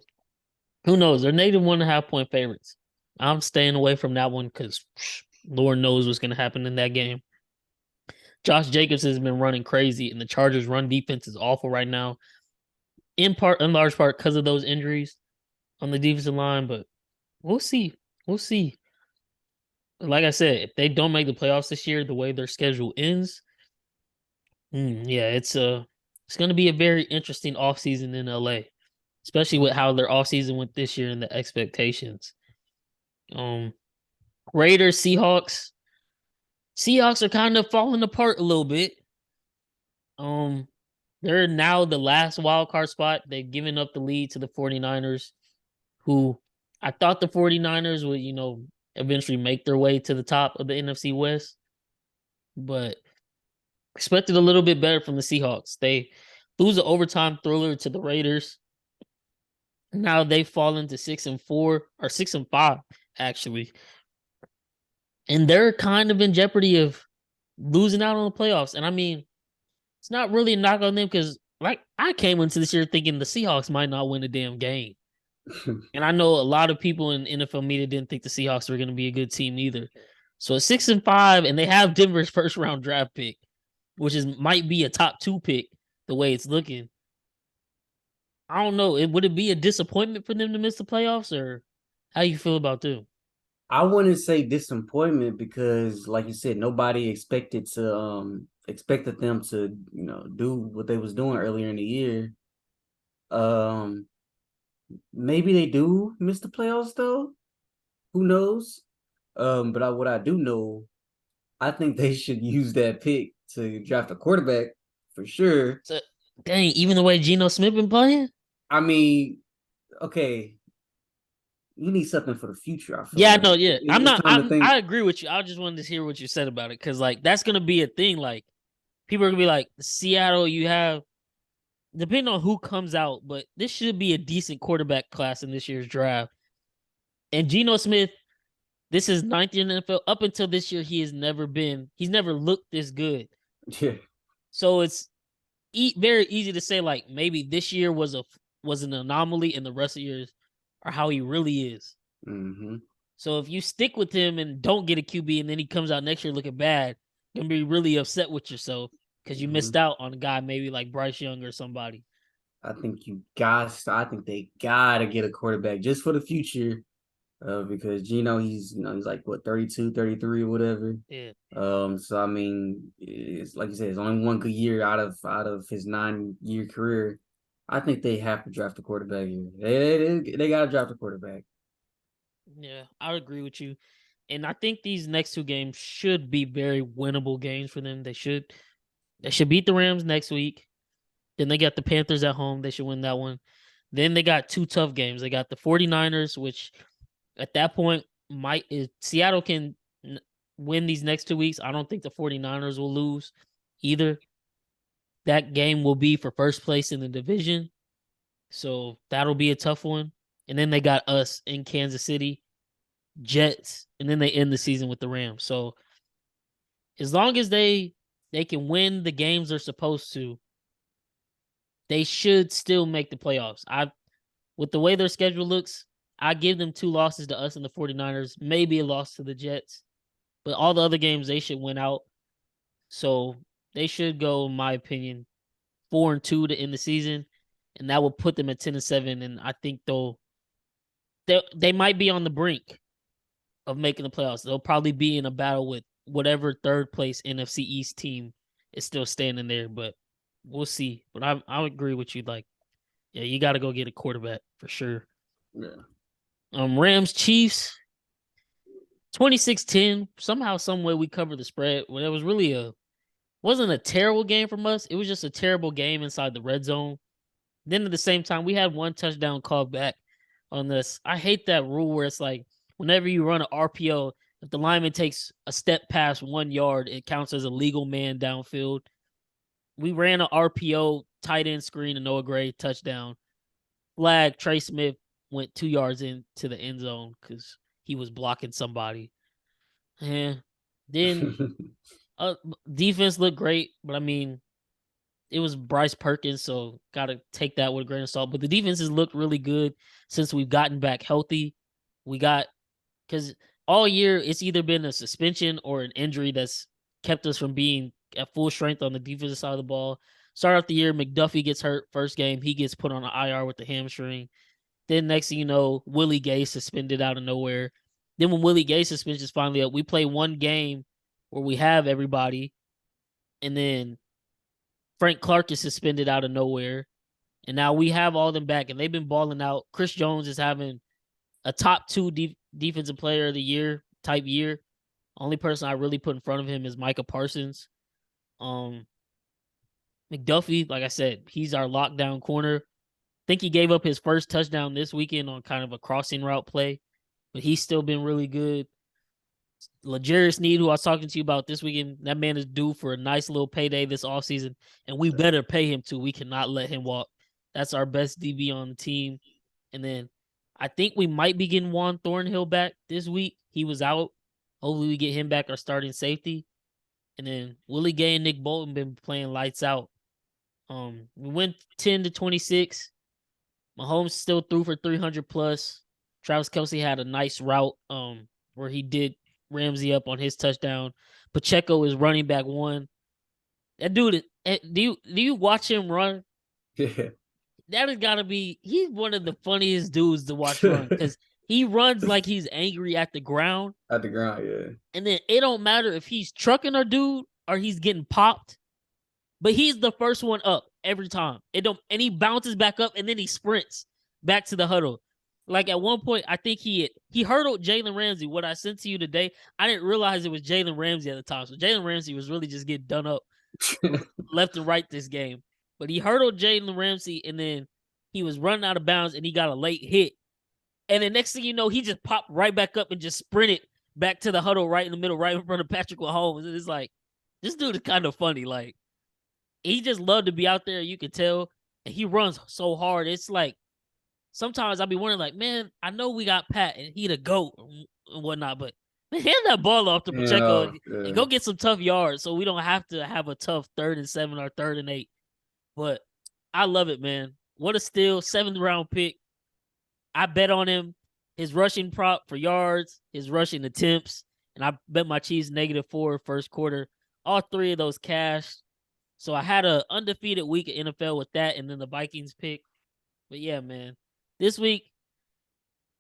who knows? They're negative 1.5-point favorites. I'm staying away from that one because Lord knows what's going to happen in that game. Josh Jacobs has been running crazy, and the Chargers' run defense is awful right now. In large part, because of those injuries on the defensive line. But we'll see. We'll see. Like I said, if they don't make the playoffs this year, the way their schedule ends, yeah, it's going to be a very interesting offseason in LA, especially with how their offseason went this year and the expectations. Raiders, Seahawks. Seahawks are kind of falling apart a little bit. They're now the last wild card spot. They've given up the lead to the 49ers, who I thought the 49ers would, eventually make their way to the top of the NFC West, but expected a little bit better from the Seahawks. They lose an overtime thriller to the Raiders. Now they've fallen to 6-4 or 6-5, actually. And they're kind of in jeopardy of losing out on the playoffs. And I mean, it's not really a knock on them because, like, I came into this year thinking the Seahawks might not win a damn game. And I know a lot of people in NFL media didn't think the Seahawks were going to be a good team either. So at 6-5, and they have Denver's first round draft pick, which might be a top 2 pick the way it's looking. I don't know. Would it be a disappointment for them to miss the playoffs, or how you feel about them? I wouldn't say disappointment because, like you said, nobody expected them to, do what they was doing earlier in the year. Maybe they do miss the playoffs though. Who knows? But what I do know, I think they should use that pick to draft a quarterback for sure. So, dang, even the way Geno Smith been playing? I mean, okay, you need something for the future. I feel Yeah, like. no, yeah. I agree with you. I just wanted to hear what you said about it because, like, that's gonna be a thing. Like, people are gonna be like, Seattle, you have, depending on who comes out, but this should be a decent quarterback class in this year's draft. And Geno Smith, this is 9th year in the NFL. Up until this year, he's never looked this good. Yeah. So it's very easy to say, like, maybe this year was an anomaly and the rest of years are how he really is. Mm-hmm. So if you stick with him and don't get a QB and then he comes out next year looking bad, you're going to be really upset with yourself because you missed out on a guy maybe like Bryce Young or somebody. I think they gotta get a quarterback just for the future. Because Geno, he's like what 32, 33 or whatever. Yeah. So I mean, it's like you said, it's only one good year out of his 9-year career. I think they have to draft a quarterback here. They gotta draft a quarterback. Yeah, I would agree with you. And I think these next 2 games should be very winnable games for them. They should beat the Rams next week. Then they got the Panthers at home. They should win that one. Then they got 2 tough games. They got the 49ers, which at that point, if Seattle can win these next 2 weeks, I don't think the 49ers will lose either. That game will be for first place in the division. So that'll be a tough one. And then they got us in Kansas City, Jets, and then they end the season with the Rams. So as long as they can win the games they're supposed to, they should still make the playoffs. With the way their schedule looks, I give them 2 losses to us and the 49ers, maybe a loss to the Jets. But all the other games, they should win out. So they should go, in my opinion, 4-2 to end the season. And that will put them at 10-7. And I think they might be on the brink of making the playoffs. They'll probably be in a battle with whatever third place NFC East team is still standing there. But we'll see. But I agree with you. Like, yeah, you got to go get a quarterback for sure. Yeah. Rams, Chiefs, 26-10. Somehow, some way we covered the spread. When it was really wasn't a terrible game from us. It was just a terrible game inside the red zone. Then at the same time, we had 1 touchdown called back on this. I hate that rule where it's like whenever you run an RPO, if the lineman takes a step past 1 yard, it counts as a legal man downfield. We ran an RPO tight end screen to Noah Gray touchdown. Flag, Trey Smith went 2 yards into the end zone because he was blocking somebody. And then defense looked great, but I mean, it was Bryce Perkins, so got to take that with a grain of salt. But the defenses looked really good since we've gotten back healthy. Because all year it's either been a suspension or an injury that's kept us from being at full strength on the defensive side of the ball. Start off the year, McDuffie gets hurt first game. He gets put on an IR with the hamstring. Then next thing you know, Willie Gay suspended out of nowhere. Then when Willie Gay suspension is finally up, we play one game where we have everybody, and then Frank Clark is suspended out of nowhere. And now we have all them back, and they've been balling out. Chris Jones is having a top 2 defensive player of the year type year. Only person I really put in front of him is Micah Parsons. McDuffie, like I said, he's our lockdown corner. I think he gave up his first touchdown this weekend on kind of a crossing route play, but he's still been really good. L'Jarius Sneed, who I was talking to you about this weekend, that man is due for a nice little payday this offseason, and we better pay him too. We cannot let him walk. That's our best DB on the team. And then I think we might be getting Juan Thornhill back this week. He was out. Hopefully we get him back, our starting safety. And then Willie Gay and Nick Bolton been playing lights out. We went 10-26. Mahomes still threw for 300 plus. Travis Kelce had a nice route where he did Ramsey up on his touchdown. Pacheco is running back 1. That dude, do you watch him run? Yeah. That has got to be, he's one of the funniest dudes to watch run because he runs like he's angry at the ground. At the ground, yeah. And then it don't matter if he's trucking a dude or he's getting popped, but he's the first one up every time. And he bounces back up and then he sprints back to the huddle. Like at one point, I think he hurdled Jalen Ramsey. What I sent to you today, I didn't realize it was Jalen Ramsey at the time. So Jalen Ramsey was really just getting done up left and right this game. But he hurdled Jalen Ramsey, and then he was running out of bounds, and he got a late hit. And then next thing you know, he just popped right back up and just sprinted back to the huddle right in the middle, right in front of Patrick Mahomes. And it's like, this dude is kind of funny. Like, he just loved to be out there, you can tell. And he runs so hard. It's like, sometimes I'll be wondering, like, man, I know we got Pat, and he the GOAT and whatnot, but man, hand that ball off to Pacheco and go get some tough yards so we don't have to have a tough 3rd and 7 or 3rd and 8. But I love it, man. What a steal. 7th round pick. I bet on him. His rushing prop for yards, his rushing attempts, and I bet my Chiefs -4 first quarter. All 3 of those cashed. So I had an undefeated week at NFL with that and then the Vikings pick. But yeah, man. This week,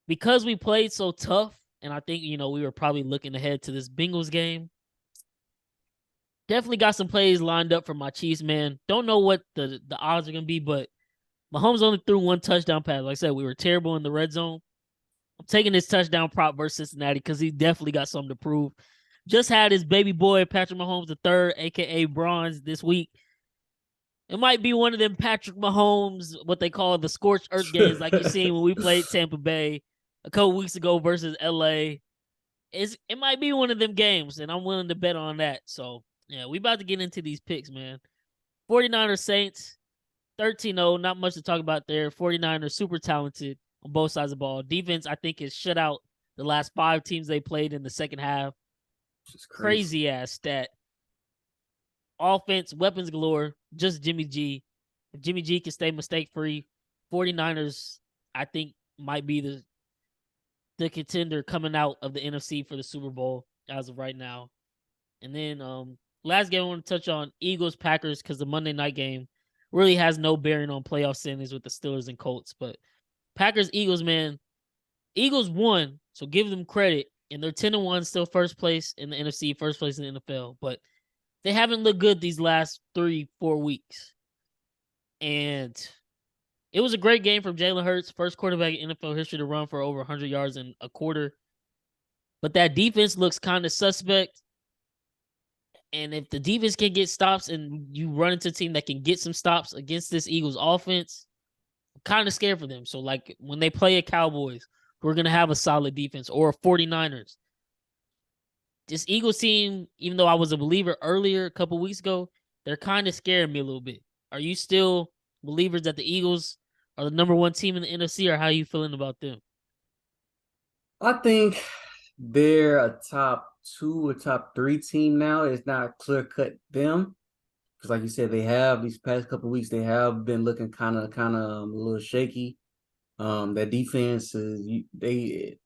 because we played so tough, and I think, we were probably looking ahead to this Bengals game, definitely got some plays lined up for my Chiefs, man. Don't know what the odds are going to be, but Mahomes only threw 1 touchdown pass. Like I said, we were terrible in the red zone. I'm taking this touchdown prop versus Cincinnati because he definitely got something to prove. Just had his baby boy, Patrick Mahomes III, a.k.a. Bronze, this week. It might be one of them Patrick Mahomes, what they call the scorched earth games like you seen when we played Tampa Bay a couple weeks ago versus L.A. It might be one of them games, and I'm willing to bet on that. So, yeah, we about to get into these picks, man. 49ers Saints, 13-0. Not much to talk about there. 49ers super talented on both sides of the ball. Defense, I think, is shut out the last 5 teams they played in the second half. Crazy ass stat. Offense, weapons galore, just Jimmy G. If Jimmy G can stay mistake-free, 49ers, I think, might be the contender coming out of the NFC for the Super Bowl as of right now. And then last game I want to touch on, Eagles-Packers, because the Monday night game really has no bearing on playoff standings with the Steelers and Colts. But Packers-Eagles, man, Eagles won, so give them credit. And they're 10-1, still first place in the NFC, first place in the NFL. But they haven't looked good these last 3-4 weeks. And it was a great game from Jalen Hurts, first quarterback in NFL history to run for over 100 yards in a quarter. But that defense looks kind of suspect. And if the defense can get stops and you run into a team that can get some stops against this Eagles offense, I'm kind of scared for them. So, like, when they play a Cowboys, we're going to have a solid defense, or a 49ers. This Eagles team, even though I was a believer earlier a couple weeks ago, they're kind of scaring me a little bit. Are you still believers that the Eagles are the number 1 team in the NFC, or how are you feeling about them? I think they're a top 2 or top 3 team now. It's not clear-cut them. Because like you said, they have these past couple of weeks, they have been looking kind of a little shaky. That defense it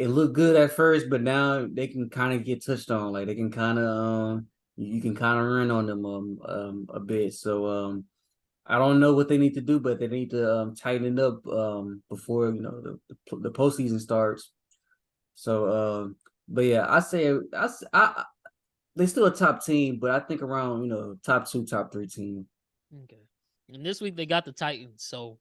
looked good at first, but now they can kind of get touched on. Like they can kind of you can kind of run on them a bit. So I don't know what they need to do, but they need to tighten it up before the postseason starts. So but yeah, I they're still a top team, but I think around top two, top three team. Okay. And this week they got the Titans. So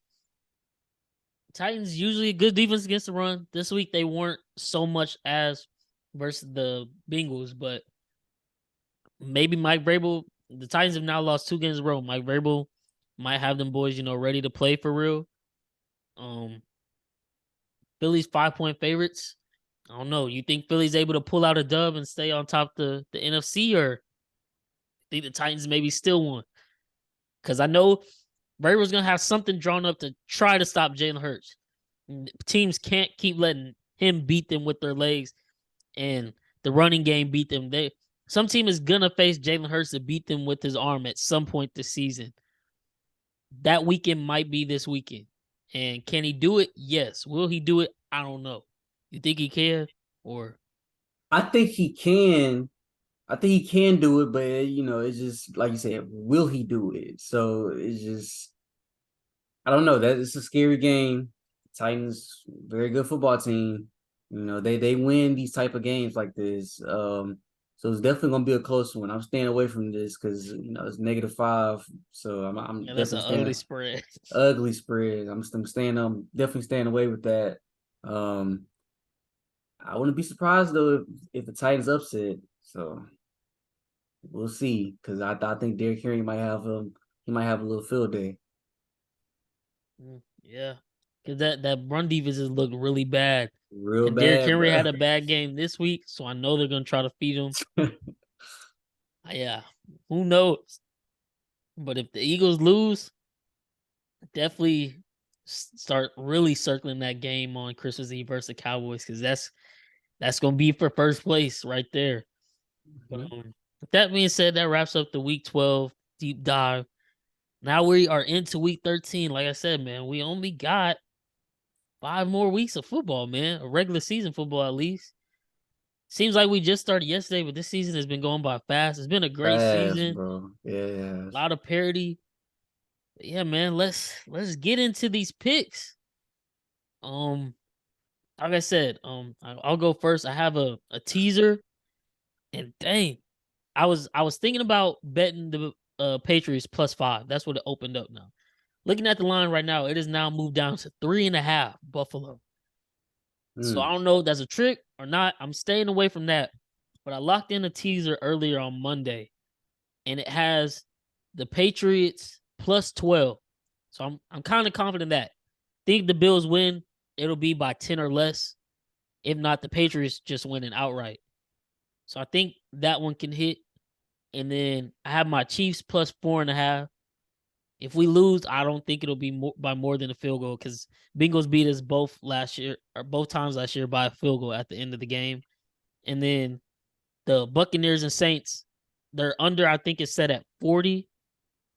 Titans usually a good defense against the run. This week they weren't so much as versus the Bengals, but maybe Mike Vrabel. The Titans have now lost 2 games in a row. Mike Vrabel might have them boys, ready to play for real. Philly's 5-point favorites. I don't know. You think Philly's able to pull out a dub and stay on top of the NFC, or think the Titans maybe still won? Because I know Vrabel's gonna have something drawn up to try to stop Jalen Hurts. Teams can't keep letting him beat them with their legs and the running game beat them. Some team is gonna face Jalen Hurts to beat them with his arm at some point this season. That weekend might be this weekend. And can he do it? Yes. Will he do it? I don't know. You think he can? Or I think he can. I think he can do it, but it's just like you said, will he do it? So it's just I don't know. That it's a scary game. Titans, very good football team. They win these type of games like this. So it's definitely gonna be a close one. I'm staying away from this because it's -5. So I'm yeah, that's an definitely ugly staying spread. ugly spread. I'm staying definitely staying away with that. I wouldn't be surprised though if the Titans upset. So we'll see. Because I think Derrick Henry might have he might have a little field day. Yeah. Because that run defenses look really bad. Real And Derrick bad, Henry bro. had a bad game this week, so I know they're gonna try to feed him. Yeah. Who knows? But if the Eagles lose, definitely start really circling that game on Christmas Eve versus the Cowboys, because that's gonna be for first place right there. But with that being said, that wraps up the Week 12 deep dive. Now we are into Week 13. Like I said, man, we only got 5 more weeks of football, man. A regular season football at least. Seems like we just started yesterday, but this season has been going by fast. It's been a great Fast, season. bro. Yeah. A lot of parity. But yeah, man, let's get into these picks. Um, like I said, I'll go first. I have a teaser, and dang, I was thinking about betting the Patriots +5. That's what it opened up now. Looking at the line right now, it has now moved down to 3.5 Buffalo. So I don't know if that's a trick or not. I'm staying away from that. But I locked in a teaser earlier on Monday, and it has the Patriots +12. So I'm kind of confident that. Think the Bills win, it'll be by 10 or less. If not, the Patriots just winning outright. So I think that one can hit. And then I have my Chiefs +4.5. If we lose, I don't think it'll be by more than a field goal, because Bengals beat us both times last year by a field goal at the end of the game. And then the Buccaneers and Saints, they're under, I think it's set at 40.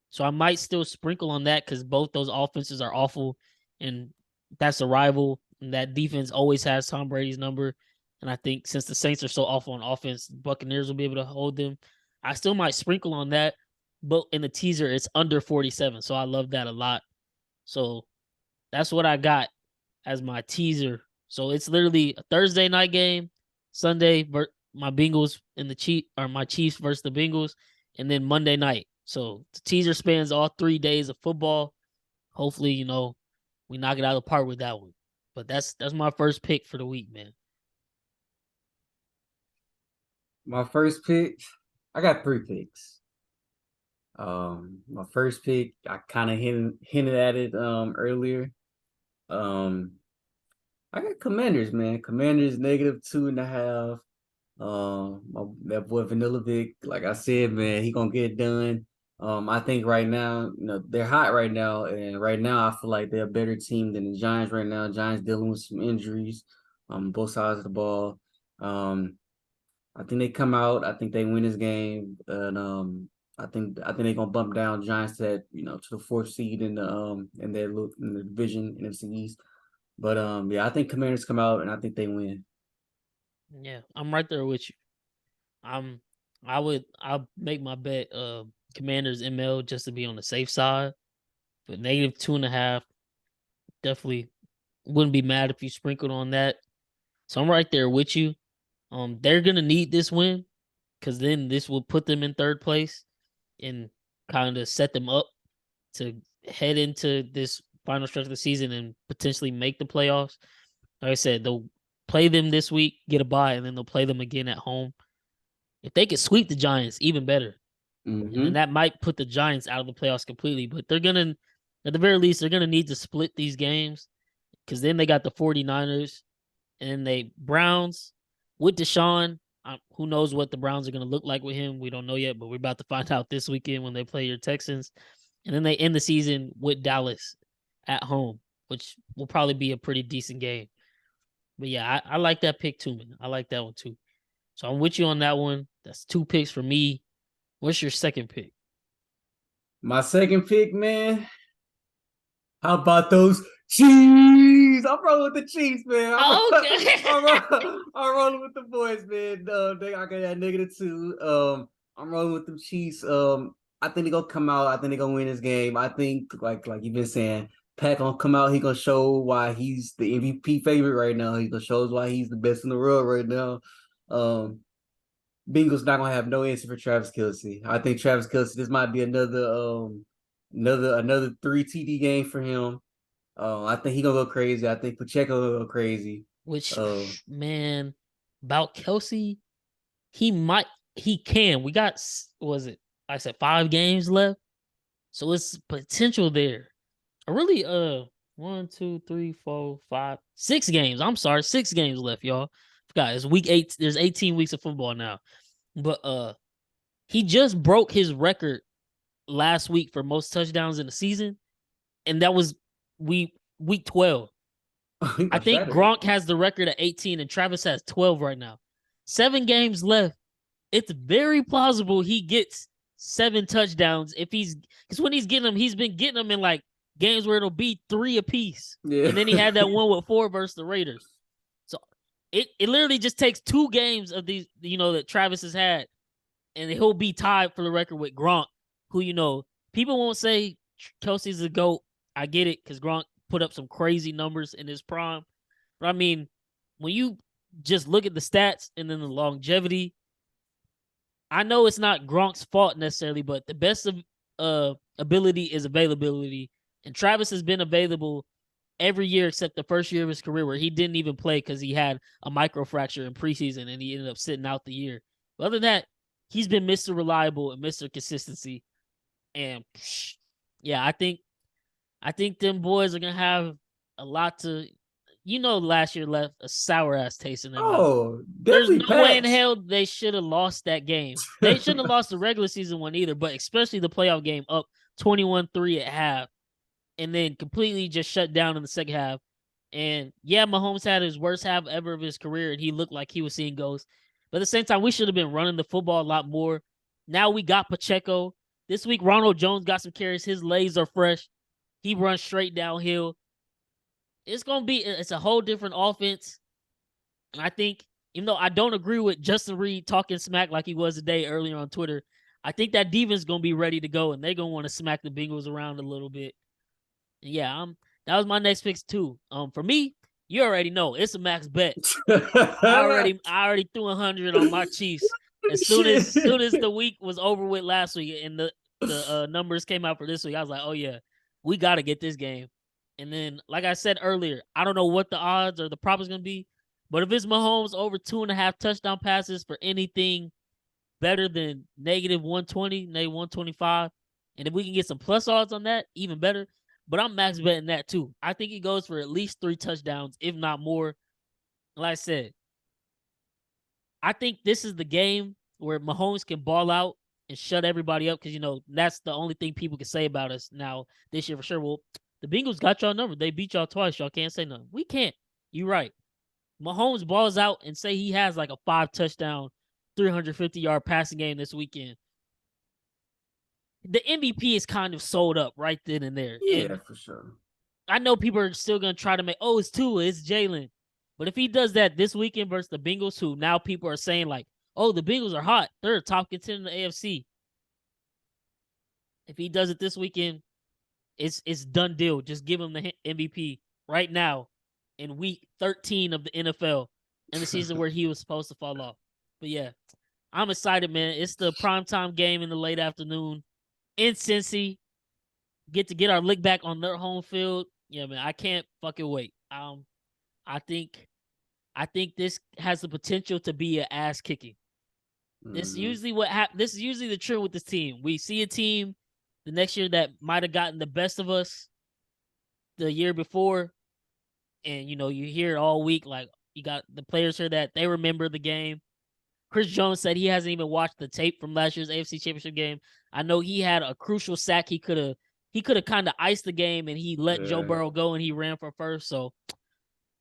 So I might still sprinkle on that because both those offenses are awful, and that's a rival. And that defense always has Tom Brady's number. And I think since the Saints are so awful on offense, Buccaneers will be able to hold them. I still might sprinkle on that, but in the teaser, it's under 47. So I love that a lot. So that's what I got as my teaser. So it's literally a Thursday night game, Sunday, my Bengals and my Chiefs versus the Bengals, and then Monday night. So the teaser spans all 3 days of football. Hopefully, we knock it out of the park with that one. But that's my first pick for the week, man. My first pick, I got 3 picks. My first pick, I kind of hinted at it earlier. I got Commanders, man. Commanders -2.5. That boy Vanilla Vic, like I said, man, he gonna get it done. I think right now, they're hot right now, and right now I feel like they're a better team than the Giants right now. Giants dealing with some injuries, both sides of the ball. I think they come out. I think they win this game, and I think they're gonna bump down Giants to the 4th seed in the division NFC East. But yeah, I think Commanders come out, and I think they win. Yeah, I'm right there with you. I'll make my bet Commanders ML just to be on the safe side. But negative 2.5, definitely wouldn't be mad if you sprinkled on that. So I'm right there with you. They're gonna need this win because then this will put them in third place and kind of set them up to head into this final stretch of the season and potentially make the playoffs. Like I said, they'll play them this week, get a bye, and then they'll play them again at home. If they could sweep the Giants, even better. And then that might put the Giants out of the playoffs completely. But they're gonna, at the very least, they're gonna need to split these games because then they got the 49ers and they Browns with Deshaun. Who knows what the Browns are gonna look like with him? We don't know yet, but we're about to find out this weekend when they play your Texans. And then they end the season with Dallas at home, which will probably be a pretty decent game. But yeah, I like that pick too, man. I like that one too. So I'm with you on that one. That's 2 picks for me. What's your second pick? My second pick, man. How about those Chiefs? I'm rolling with the Chiefs, man. Okay. I'm rolling with the boys, man. I got that -2. I'm rolling with the Chiefs. I think they're gonna come out. I think they're gonna win this game. I think, like you've been saying, Pat gonna come out. He gonna show why he's the MVP favorite right now. He gonna show us why he's the best in the world right now. Bengals not gonna have no answer for Travis Kelce. I think Travis Kelce, this might be another 3 TD game for him. I think he gonna go crazy. I think Pacheco will go crazy. Which man, about Kelce, he can. We got I said 5 games left, so it's potential there. I really 1, 2, 3, 4, 5, 6 games. I'm sorry, 6 games left, y'all. Forgot it's week 8. There's 18 weeks of football now, but he just broke his record last week for most touchdowns in the season, and that was week 12. I think Gronk has the record at 18 and Travis has 12 right now. 7 games left. It's very plausible he gets 7 touchdowns because when he's been getting them in like games where it'll be 3 apiece. Yeah. And then he had that one with 4 versus the Raiders. So it literally just takes 2 games of these, that Travis has had, and he'll be tied for the record with Gronk, who, people won't say Kelce's a GOAT. I get it, because Gronk put up some crazy numbers in his prime. But I mean, when you just look at the stats and then the longevity, I know it's not Gronk's fault necessarily, but the best of ability is availability. And Travis has been available every year except the first year of his career where he didn't even play because he had a microfracture in preseason and he ended up sitting out the year. But other than that, he's been Mr. Reliable and Mr. Consistency. And yeah, I think them boys are gonna have a lot to, last year left a sour ass taste in their mouth. There's no way in hell they should have lost that game. They shouldn't have lost the regular season one either, but especially the playoff game up 21-3 at half, and then completely just shut down in the second half. And yeah, Mahomes had his worst half ever of his career, and he looked like he was seeing ghosts. But at the same time, we should have been running the football a lot more. Now we got Pacheco. This week, Ronald Jones got some carries. His legs are fresh. He runs straight downhill. It's a whole different offense. And I think, even though I don't agree with Justin Reed talking smack like he was today earlier on Twitter, I think that defense is going to be ready to go, and they're going to want to smack the Bengals around a little bit. And yeah, that was my next pick too. For me, you already know it's a max bet. I already threw 100 on my Chiefs. As soon as the week was over with last week and the numbers came out for this week, I was like, oh yeah, we got to get this game. And then, like I said earlier, I don't know what the odds or the prop is going to be, but if it's Mahomes over 2.5 touchdown passes for anything better than -120, -125, and if we can get some plus odds on that, even better. But I'm max betting that too. I think he goes for at least 3 touchdowns, if not more. Like I said, I think this is the game where Mahomes can ball out and shut everybody up because, that's the only thing people can say about us now this year for sure. Well, the Bengals got y'all number. They beat y'all twice. Y'all can't say nothing. We can't. You're right. Mahomes balls out and say he has like a 5-touchdown, 350-yard passing game this weekend. The MVP is kind of sold up right then and there. Yeah, and for sure. I know people are still going to try to it's Tua, it's Jalen. But if he does that this weekend versus the Bengals, who now people are saying like, oh, the Bengals are hot. They're a top contender in the AFC. If he does it this weekend, it's done deal. Just give him the MVP right now in week 13 of the NFL in the season where he was supposed to fall off. But yeah, I'm excited, man. It's the primetime game in the late afternoon in Cincy. Get to get our lick back on their home field. Yeah, man, I can't fucking wait. I think this has the potential to be an ass kicking. This is usually this is usually the trend with this team. We see a team the next year that might have gotten the best of us the year before, and you hear it all week. Like, you got the players here that they remember the game. Chris Jones said he hasn't even watched the tape from last year's AFC Championship game. I know he had a crucial sack. He could have kind of iced the game, and he let Joe Burrow go, and he ran for first. So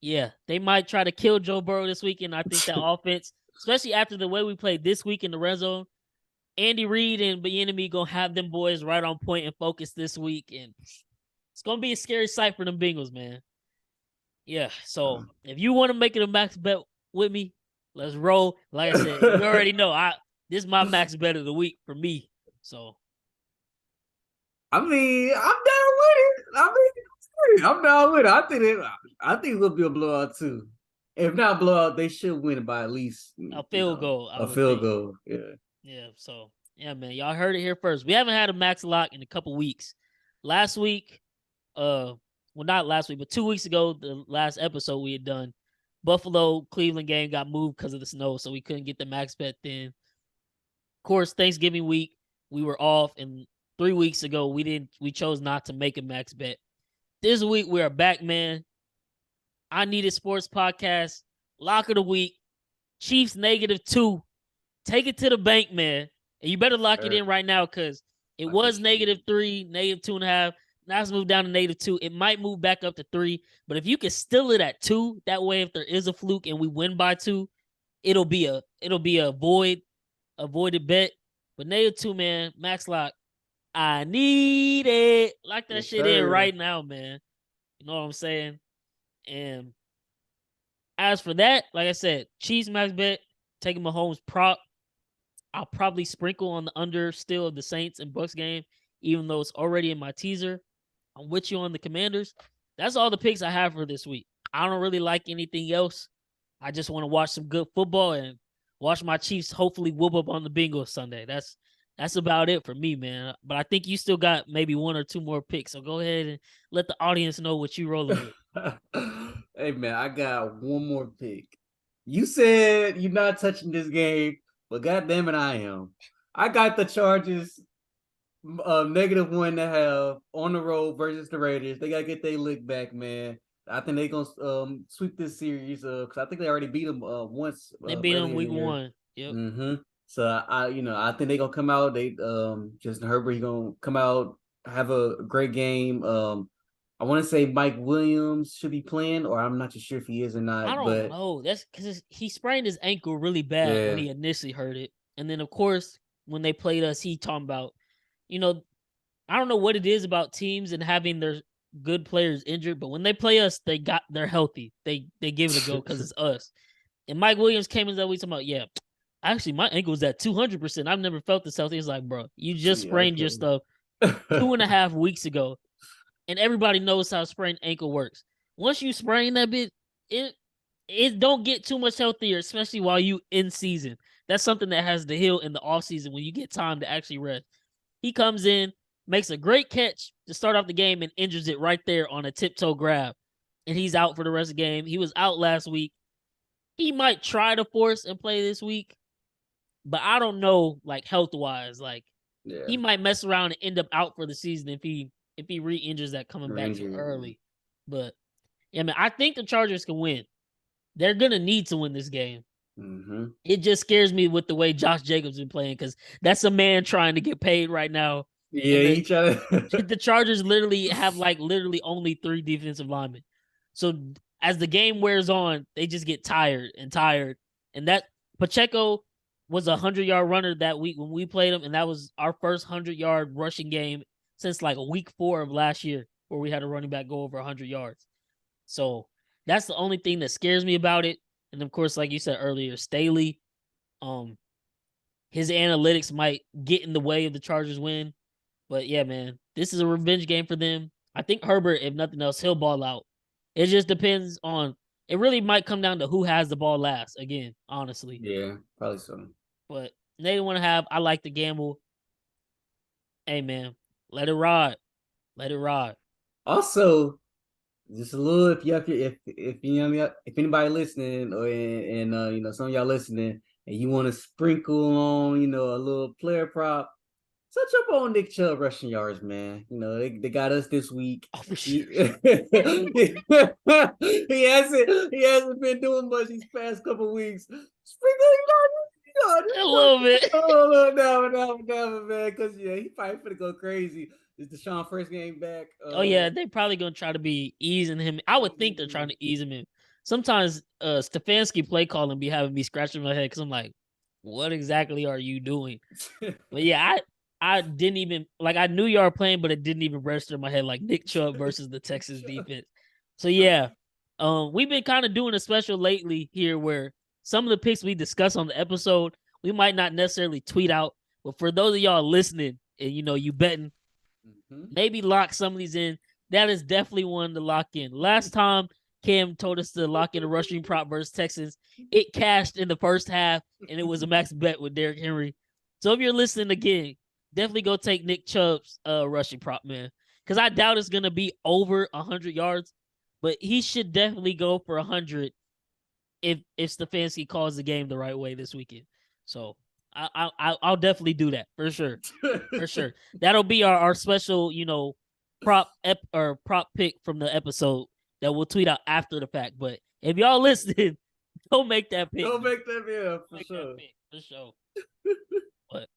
yeah, they might try to kill Joe Burrow this weekend. I think that offense, especially after the way we played this week in the red zone, Andy Reid and Bieniemy gonna have them boys right on point and focus this week, and it's gonna be a scary sight for them Bengals, man. Yeah, so if you want to make it a max bet with me, let's roll. Like I said, you already know this is my max bet of the week for me. So I mean, I'm down with it. I'm down with it. I think it'll be a blowout too. If not blowout, they should win by at least a field goal. A field goal. Yeah. Yeah. So yeah, man, y'all heard it here first. We haven't had a max lock in a couple weeks. Last week, well, not last week, but 2 weeks ago, the last episode we had done, Buffalo Cleveland game got moved because of the snow, so we couldn't get the max bet then. Of course, Thanksgiving week we were off, and 3 weeks ago we chose not to make a max bet. This week we are back, man. I Needed Sports Podcast, lock of the week, Chiefs -2. Take it to the bank, man. And you better lock it in right now, because it was -3, -2.5. Now it's moved down to -2. It might move back up to 3, but if you can steal it at 2, that way if there is a fluke and we win by 2, it'll be a avoided bet. But -2, man, max lock. I need it. Lock that shit in right now, man. You know what I'm saying? And as for that, like I said, Chiefs max bet, taking Mahomes prop. I'll probably sprinkle on the under still of the Saints and Bucks game, even though it's already in my teaser. I'm with you on the Commanders. That's all the picks I have for this week. I don't really like anything else. I just want to watch some good football and watch my Chiefs hopefully whoop up on the Bengals Sunday. That's about it for me, man. But I think you still got maybe 1 or 2 more picks. So go ahead and let the audience know what you rolling with. Hey, man, I got one more pick. You said you're not touching this game, but goddamn it, I am. I got the Chargers -1.5 on the road versus the Raiders. They gotta get their lick back, man. I think they're gonna sweep this series because I think they already beat them once. They beat them week 1. Yep. Mm-hmm. So I think they're gonna come out. They Justin Herbert, he's gonna come out, have a great game. I want to say Mike Williams should be playing, or I'm not too sure if he is or not. I don't know. That's because he sprained his ankle really bad when he initially hurt it, and then of course when they played us, he talking about, I don't know what it is about teams and having their good players injured, but when they play us, they're healthy. They give it a go because it's us. And Mike Williams came in that week talking about, yeah, actually my ankle was at 200%. I've never felt this healthy. It's like, bro, you just sprained your stuff 2.5 weeks ago. And everybody knows how sprained ankle works. Once you sprain that bit, it don't get too much healthier, especially while you in season. That's something that has to heal in the off season when you get time to actually rest. He comes in, makes a great catch to start off the game, and injures it right there on a tiptoe grab. And he's out for the rest of the game. He was out last week. He might try to force and play this week, but I don't know, like, health-wise. Like, he might mess around and end up out for the season if he re-injures that coming back too early. But, yeah, man, I think the Chargers can win. They're going to need to win this game. Mm-hmm. It just scares me with the way Josh Jacobs been playing, because that's a man trying to get paid right now. Yeah, the Chargers literally have literally only 3 defensive linemen. So as the game wears on, they just get tired. And that Pacheco was a 100-yard runner that week when we played him, and that was our first 100-yard rushing game since week 4 of last year, where we had a running back go over 100 yards. So that's the only thing that scares me about it. And of course, like you said earlier, Staley, his analytics might get in the way of the Chargers win. But yeah, man, this is a revenge game for them. I think Herbert, if nothing else, he'll ball out. It just depends on. It really might come down to who has the ball last. Again, honestly. Yeah, probably so. But they want to have. I like to gamble. Hey man, let it ride. Let it ride. Also, just a little if you know if anybody listening or you know some of y'all listening and you want to sprinkle on a little player prop, touch up on Nick Chubb rushing yards, man. You know they got us this week. Oh, for sure. He hasn't been doing much these past couple weeks. Sprinkling A little bit. Oh no, man, because he probably finna go crazy. Is Deshaun first game back? Oh yeah, they probably gonna try to be easing him. I would think they're trying to ease him in. Sometimes Stefanski play calling be having me scratching my head because I'm like, what exactly are you doing? But yeah, I didn't even I knew y'all were playing, but it didn't even register in my head like Nick Chubb versus the Texas defense. So yeah, we've been kind of doing a special lately here where some of the picks we discuss on the episode we might not necessarily tweet out, but for those of y'all listening and you betting. Maybe lock some of these in. That is definitely one to lock in. Last time Cam told us to lock in a rushing prop versus Texans, it cashed in the first half, and it was a max bet with Derrick Henry. So if you're listening again, definitely go take Nick Chubb's rushing prop, man. Because I doubt it's going to be over 100 yards, but he should definitely go for 100 if Stefanski calls the game the right way this weekend. So I'll definitely do that for sure. For sure. That'll be our special, prop pick from the episode that we'll tweet out after the fact. But if y'all listening, don't make that pick. Don't make that pick for sure. For sure. But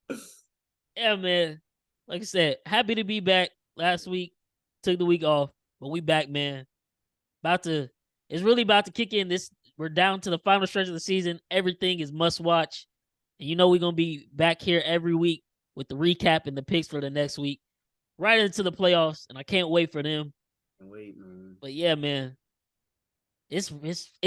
yeah, man. Like I said, happy to be back. Last week, took the week off, but we back, man. It's really about to kick in. We're down to the final stretch of the season. Everything is must watch. And we're going to be back here every week with the recap and the picks for the next week. Right into the playoffs, and I can't wait for them. Wait, man. But yeah, man. It's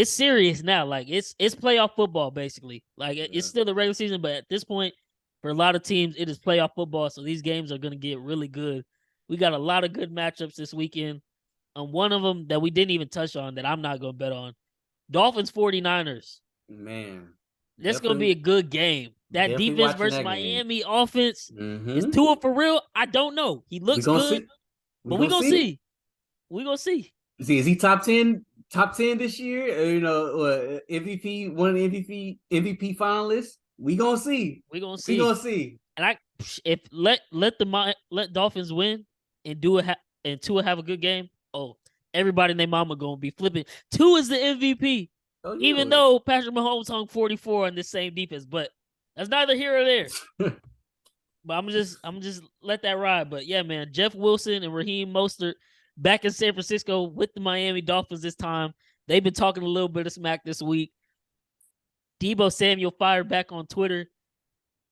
serious now. Like it's playoff football basically. Like it's still the regular season, but at this point, for a lot of teams, it is playoff football. So these games are going to get really good. We got a lot of good matchups this weekend. One of them that we didn't even touch on that I'm not going to bet on. Dolphins 49ers. Man. This is going to be a good game. That defense versus Miami offense is Tua for real? I don't know. He looks good, but we're going to see. We're going to see. See, is he top 10 this year? MVP, one of the MVP finalists? We going to see. We're going to see. And if let Dolphins win and and Tua have a good game, everybody and their mama going to be flipping. Tua is the MVP. Even though Patrick Mahomes hung 44 on this same defense, but that's neither here or there. But I'm just let that ride. But yeah, man, Jeff Wilson and Raheem Mostert back in San Francisco with the Miami Dolphins this time. They've been talking a little bit of smack this week. Deebo Samuel fired back on Twitter.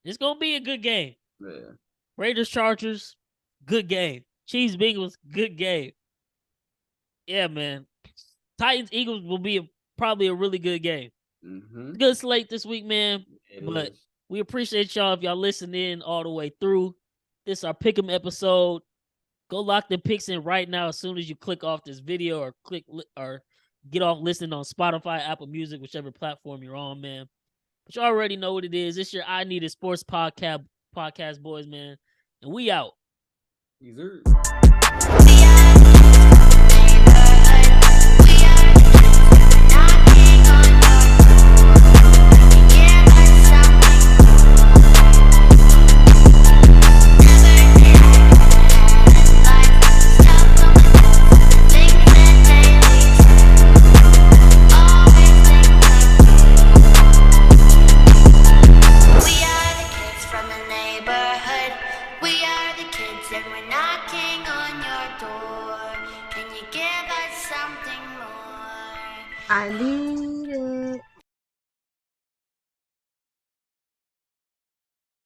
It's gonna be a good game. Yeah. Raiders Chargers, good game. Chiefs Bengals, good game. Yeah, man. Titans Eagles will be probably a really good game. Good slate this week, man. But we appreciate y'all if y'all listen in all the way through. This is our Pick'em episode. Go lock the picks in right now as soon as you click off this video or get off listening on Spotify, Apple Music, whichever platform you're on, man. But you already know what it is. It's your I Need a Sports podcast, boys, man. And we out. Yes, sir. I need